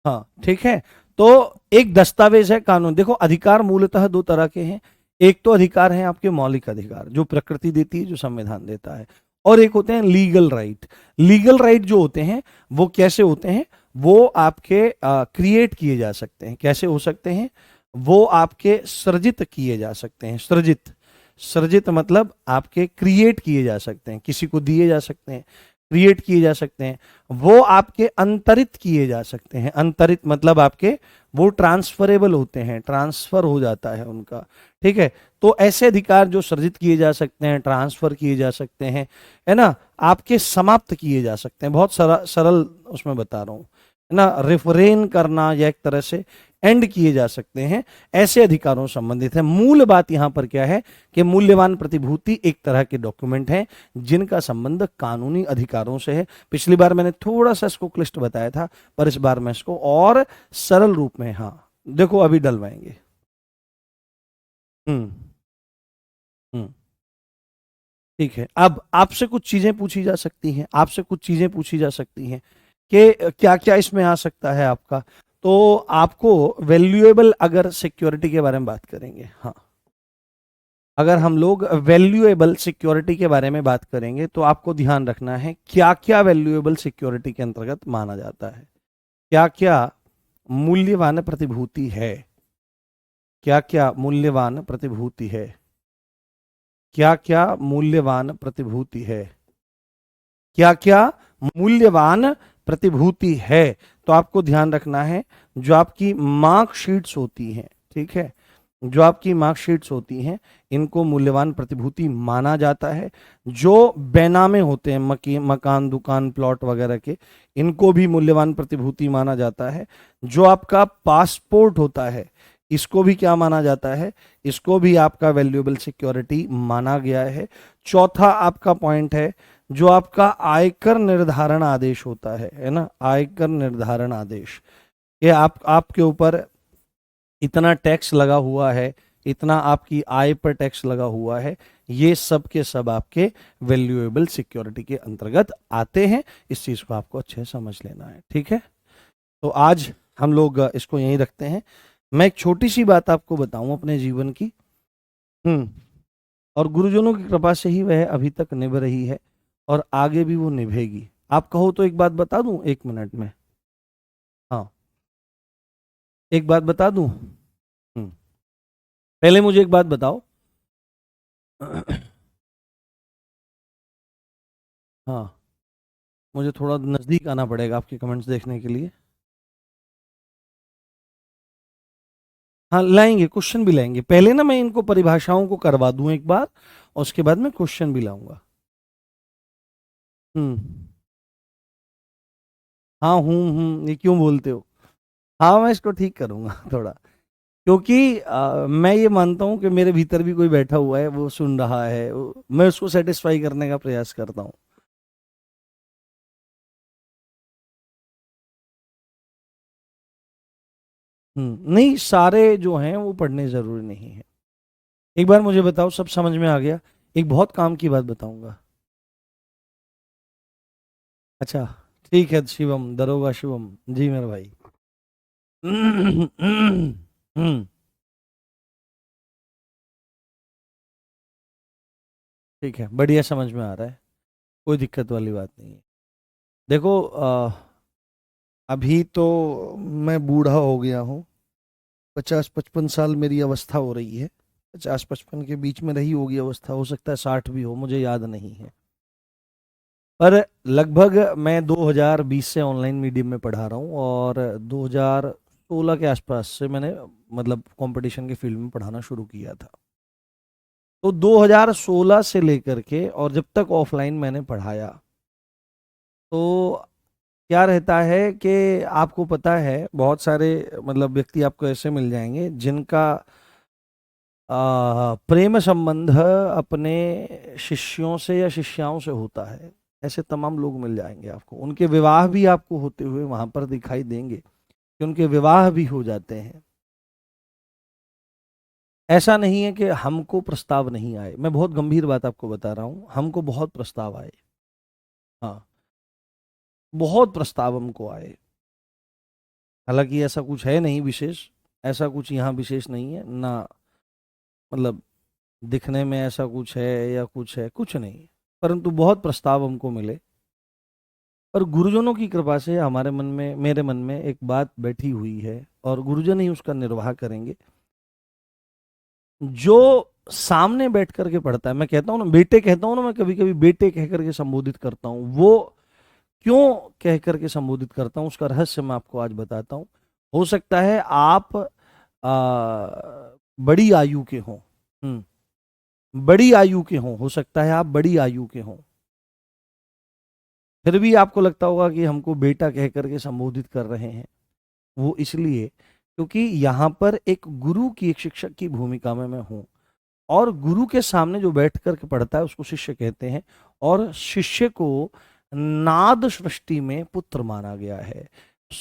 हाँ ठीक है। तो एक दस्तावेज है कानून। देखो अधिकार मूलतः दो तरह के हैं। एक तो अधिकार है आपके मौलिक अधिकार जो प्रकृति देती है, जो संविधान देता है, और एक होते हैं लीगल राइट। लीगल राइट जो होते हैं वो कैसे होते हैं? वो आपके क्रिएट किए जा सकते हैं। कैसे हो सकते हैं? वो आपके सृजित किए जा सकते हैं। सृजित, सृजित मतलब आपके क्रिएट किए जा सकते हैं, किसी को दिए जा सकते हैं, क्रिएट किए जा सकते हैं। वो आपके अंतरित किए जा सकते हैं। अंतरित मतलब आपके वो ट्रांसफरेबल होते हैं, ट्रांसफर हो जाता है उनका। ठीक है, तो ऐसे अधिकार जो सृजित किए जा सकते हैं, ट्रांसफर किए जा सकते हैं, है ना, आपके समाप्त किए जा सकते हैं। बहुत सरल उसमें बता रहा हूं, है ना, रिफ्रेन करना या एक तरह से एंड किए जा सकते हैं, ऐसे अधिकारों से संबंधित है। मूल बात यहां पर क्या है कि मूल्यवान प्रतिभूति एक तरह के डॉक्यूमेंट हैं जिनका संबंध कानूनी अधिकारों से है। पिछली बार मैंने थोड़ा सा इसको क्लिष्ट बताया था, पर इस बार मैं इसको और सरल रूप में, हाँ देखो अभी डलवाएंगे। हम्म हम्म ठीक है, अब आपसे कुछ चीजें पूछी जा सकती हैं, आपसे कुछ चीजें पूछी जा सकती हैं कि क्या क्या इसमें आ सकता है आपका। तो आपको वैल्यूएबल, अगर सिक्योरिटी के बारे में बात करेंगे, हाँ, अगर हम लोग वैल्यूएबल सिक्योरिटी के बारे में बात करेंगे तो आपको ध्यान रखना है क्या क्या वैल्यूएबल सिक्योरिटी के अंतर्गत माना जाता है, क्या क्या मूल्यवान प्रतिभूति है, क्या क्या मूल्यवान प्रतिभूति है, क्या क्या मूल्यवान प्रतिभूति है, क्या क्या मूल्यवान प्रतिभूति है। तो आपको ध्यान रखना है, जो आपकी मार्कशीट्स होती हैं, ठीक है, जो आपकी मार्कशीट्स होती हैं, इनको मूल्यवान प्रतिभूति माना जाता है। जो बेनामे होते हैं, मकान, दुकान, प्लॉट वगैरह के, इनको भी मूल्यवान प्रतिभूति माना जाता है। जो आपका पासपोर्ट होता है, इसको भी क्या माना जाता है? इसको भी आपका वैल्यूएबल सिक्योरिटी माना गया है। चौथा आपका पॉइंट है, जो आपका आयकर निर्धारण आदेश होता है ना, आयकर निर्धारण आदेश। ये आपके ऊपर इतना टैक्स लगा हुआ है, इतना आपकी आय पर टैक्स लगा हुआ है, ये सब के सब आपके वैल्यूएबल सिक्योरिटी के अंतर्गत आते हैं। इस चीज को आपको अच्छे से समझ लेना है, ठीक है। तो आज हम लोग इसको यहीं रखते हैं। मैं एक छोटी सी बात आपको बताऊं अपने जीवन की, हम्म, और गुरुजनों की कृपा से ही वह अभी तक निभ रही है और आगे भी वो निभेगी। आप कहो तो एक बात बता दूं 1 मिनट में? हाँ, एक बात बता दूं। पहले मुझे एक बात बताओ। हाँ, मुझे थोड़ा नजदीक आना पड़ेगा आपके कमेंट्स देखने के लिए। हाँ लाएंगे, क्वेश्चन भी लाएंगे। पहले ना मैं इनको परिभाषाओं को करवा दूं एक बार, और उसके बाद मैं क्वेश्चन भी लाऊंगा। हम्म, हाँ ये क्यों बोलते हो? हाँ मैं इसको ठीक करूंगा थोड़ा, क्योंकि मैं ये मानता हूँ कि मेरे भीतर भी कोई बैठा हुआ है, वो सुन रहा है, मैं उसको सेटिस्फाई करने का प्रयास करता हूँ। नहीं, सारे जो हैं वो पढ़ने जरूरी नहीं है। एक बार मुझे बताओ, सब समझ में आ गया? एक बहुत काम की बात बताऊंगा। अच्छा, ठीक है शिवम, दरोगा शिवम जी मेरे भाई। ठीक है, बढ़िया, समझ में आ रहा है, कोई दिक्कत वाली बात नहीं है। देखो, अभी तो मैं बूढ़ा हो गया हूँ, 50-55 साल मेरी अवस्था हो रही है। 50-55 के बीच में रही होगी अवस्था, हो सकता है 60 भी हो, मुझे याद नहीं है। पर लगभग मैं 2020 से ऑनलाइन मीडियम में पढ़ा रहा हूँ, और 2016 के आसपास से मैंने मतलब कंपटीशन के फील्ड में पढ़ाना शुरू किया था। तो 2016 से लेकर के और जब तक ऑफलाइन मैंने पढ़ाया, तो क्या रहता है कि आपको पता है, बहुत सारे मतलब व्यक्ति आपको ऐसे मिल जाएंगे जिनका प्रेम संबंध अपने शिष्यों से या शिष्याओं से होता है। ऐसे तमाम लोग मिल जाएंगे आपको, उनके विवाह भी आपको होते हुए वहां पर दिखाई देंगे कि उनके विवाह भी हो जाते हैं। ऐसा नहीं है कि हमको प्रस्ताव नहीं आए, मैं बहुत गंभीर बात आपको बता रहा हूं, हमको बहुत प्रस्ताव आए। हाँ, बहुत प्रस्ताव हमको आए। हालांकि ऐसा कुछ है नहीं विशेष, ऐसा कुछ यहाँ विशेष नहीं है ना, मतलब दिखने में ऐसा कुछ है या कुछ है, कुछ नहीं। परंतु बहुत प्रस्ताव हमको मिले, और गुरुजनों की कृपा से हमारे मन में, मेरे मन में एक बात बैठी हुई है, और गुरुजन ही उसका निर्वाह करेंगे। जो सामने बैठ करके पढ़ता है, मैं कहता हूँ ना बेटे, कहता हूँ ना, मैं कभी कभी बेटे कह करके संबोधित करता हूँ, वो क्यों कह करके संबोधित करता हूँ उसका रहस्य मैं आपको आज बताता हूँ। हो सकता है आप बड़ी आयु के हों, बड़ी आयु के हों, हो सकता है आप बड़ी आयु के हों, फिर भी आपको लगता होगा कि हमको बेटा कह करके संबोधित कर रहे हैं। वो इसलिए क्योंकि यहाँ पर एक गुरु की, एक शिक्षक की भूमिका में मैं हूँ, और गुरु के सामने जो बैठ करके पढ़ता है उसको शिष्य कहते हैं, और शिष्य को नाद सृष्टि में पुत्र माना गया है।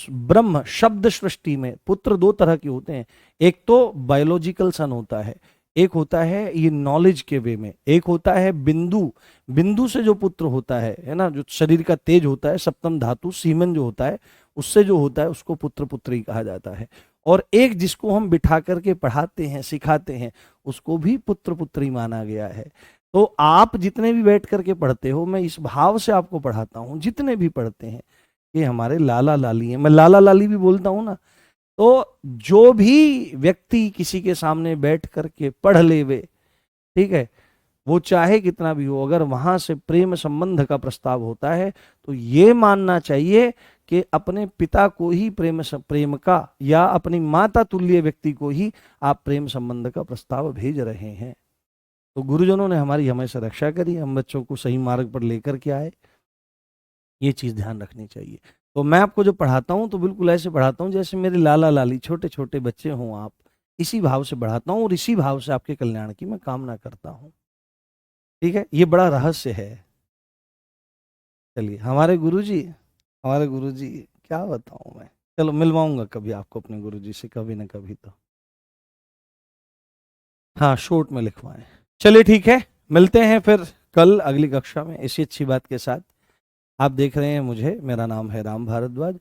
ब्रह्म शब्द सृष्टि में पुत्र दो तरह के होते हैं, एक तो बायोलॉजिकल सन होता है, एक होता है ये नॉलेज के वे में, एक होता है बिंदु, बिंदु से जो पुत्र होता है ना, जो शरीर का तेज होता है, सप्तम धातु सीमन जो होता है, उससे जो होता है उसको पुत्र पुत्री कहा जाता है। और एक जिसको हम बिठा करके पढ़ाते हैं, सिखाते हैं, उसको भी पुत्र पुत्री माना गया है। तो आप जितने भी बैठ करके पढ़ते हो, मैं इस भाव से आपको पढ़ाता हूँ, जितने भी पढ़ते हैं ये हमारे लाला लाली हैं, मैं लाला लाली भी बोलता हूँ ना। तो जो भी व्यक्ति किसी के सामने बैठ करके पढ़ ले वे, ठीक है, वो चाहे कितना भी हो, अगर वहां से प्रेम संबंध का प्रस्ताव होता है तो ये मानना चाहिए कि अपने पिता को ही प्रेम का, या अपनी माता तुल्य व्यक्ति को ही आप प्रेम संबंध का प्रस्ताव भेज रहे हैं। तो गुरुजनों ने हमारी हमेशा रक्षा करी, हम बच्चों को सही मार्ग पर लेकर के आए, ये चीज ध्यान रखनी चाहिए। तो मैं आपको जो पढ़ाता हूँ तो बिल्कुल ऐसे पढ़ाता हूँ जैसे मेरे लाला लाली छोटे छोटे बच्चे हों आप, इसी भाव से पढ़ाता हूँ, और इसी भाव से आपके कल्याण की मैं कामना करता हूँ। ठीक है, ये बड़ा रहस्य है। चलिए, हमारे गुरुजी क्या बताऊं मैं, चलो मिलवाऊंगा कभी आपको अपने गुरुजी से, कभी ना कभी तो। हाँ, शॉर्ट में लिखवाएं। चलिए ठीक है, मिलते हैं फिर कल अगली कक्षा में इसी अच्छी बात के साथ। आप देख रहे हैं मुझे, मेरा नाम है राम भारद्वाज।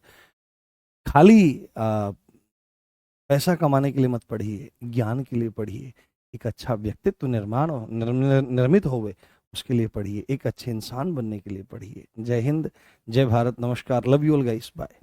खाली पैसा कमाने के लिए मत पढ़िए, ज्ञान के लिए पढ़िए, एक अच्छा व्यक्तित्व निर्माण निर्मित होवे उसके लिए पढ़िए, एक अच्छे इंसान बनने के लिए पढ़िए। जय हिंद, जय भारत, नमस्कार, love you all guys, bye.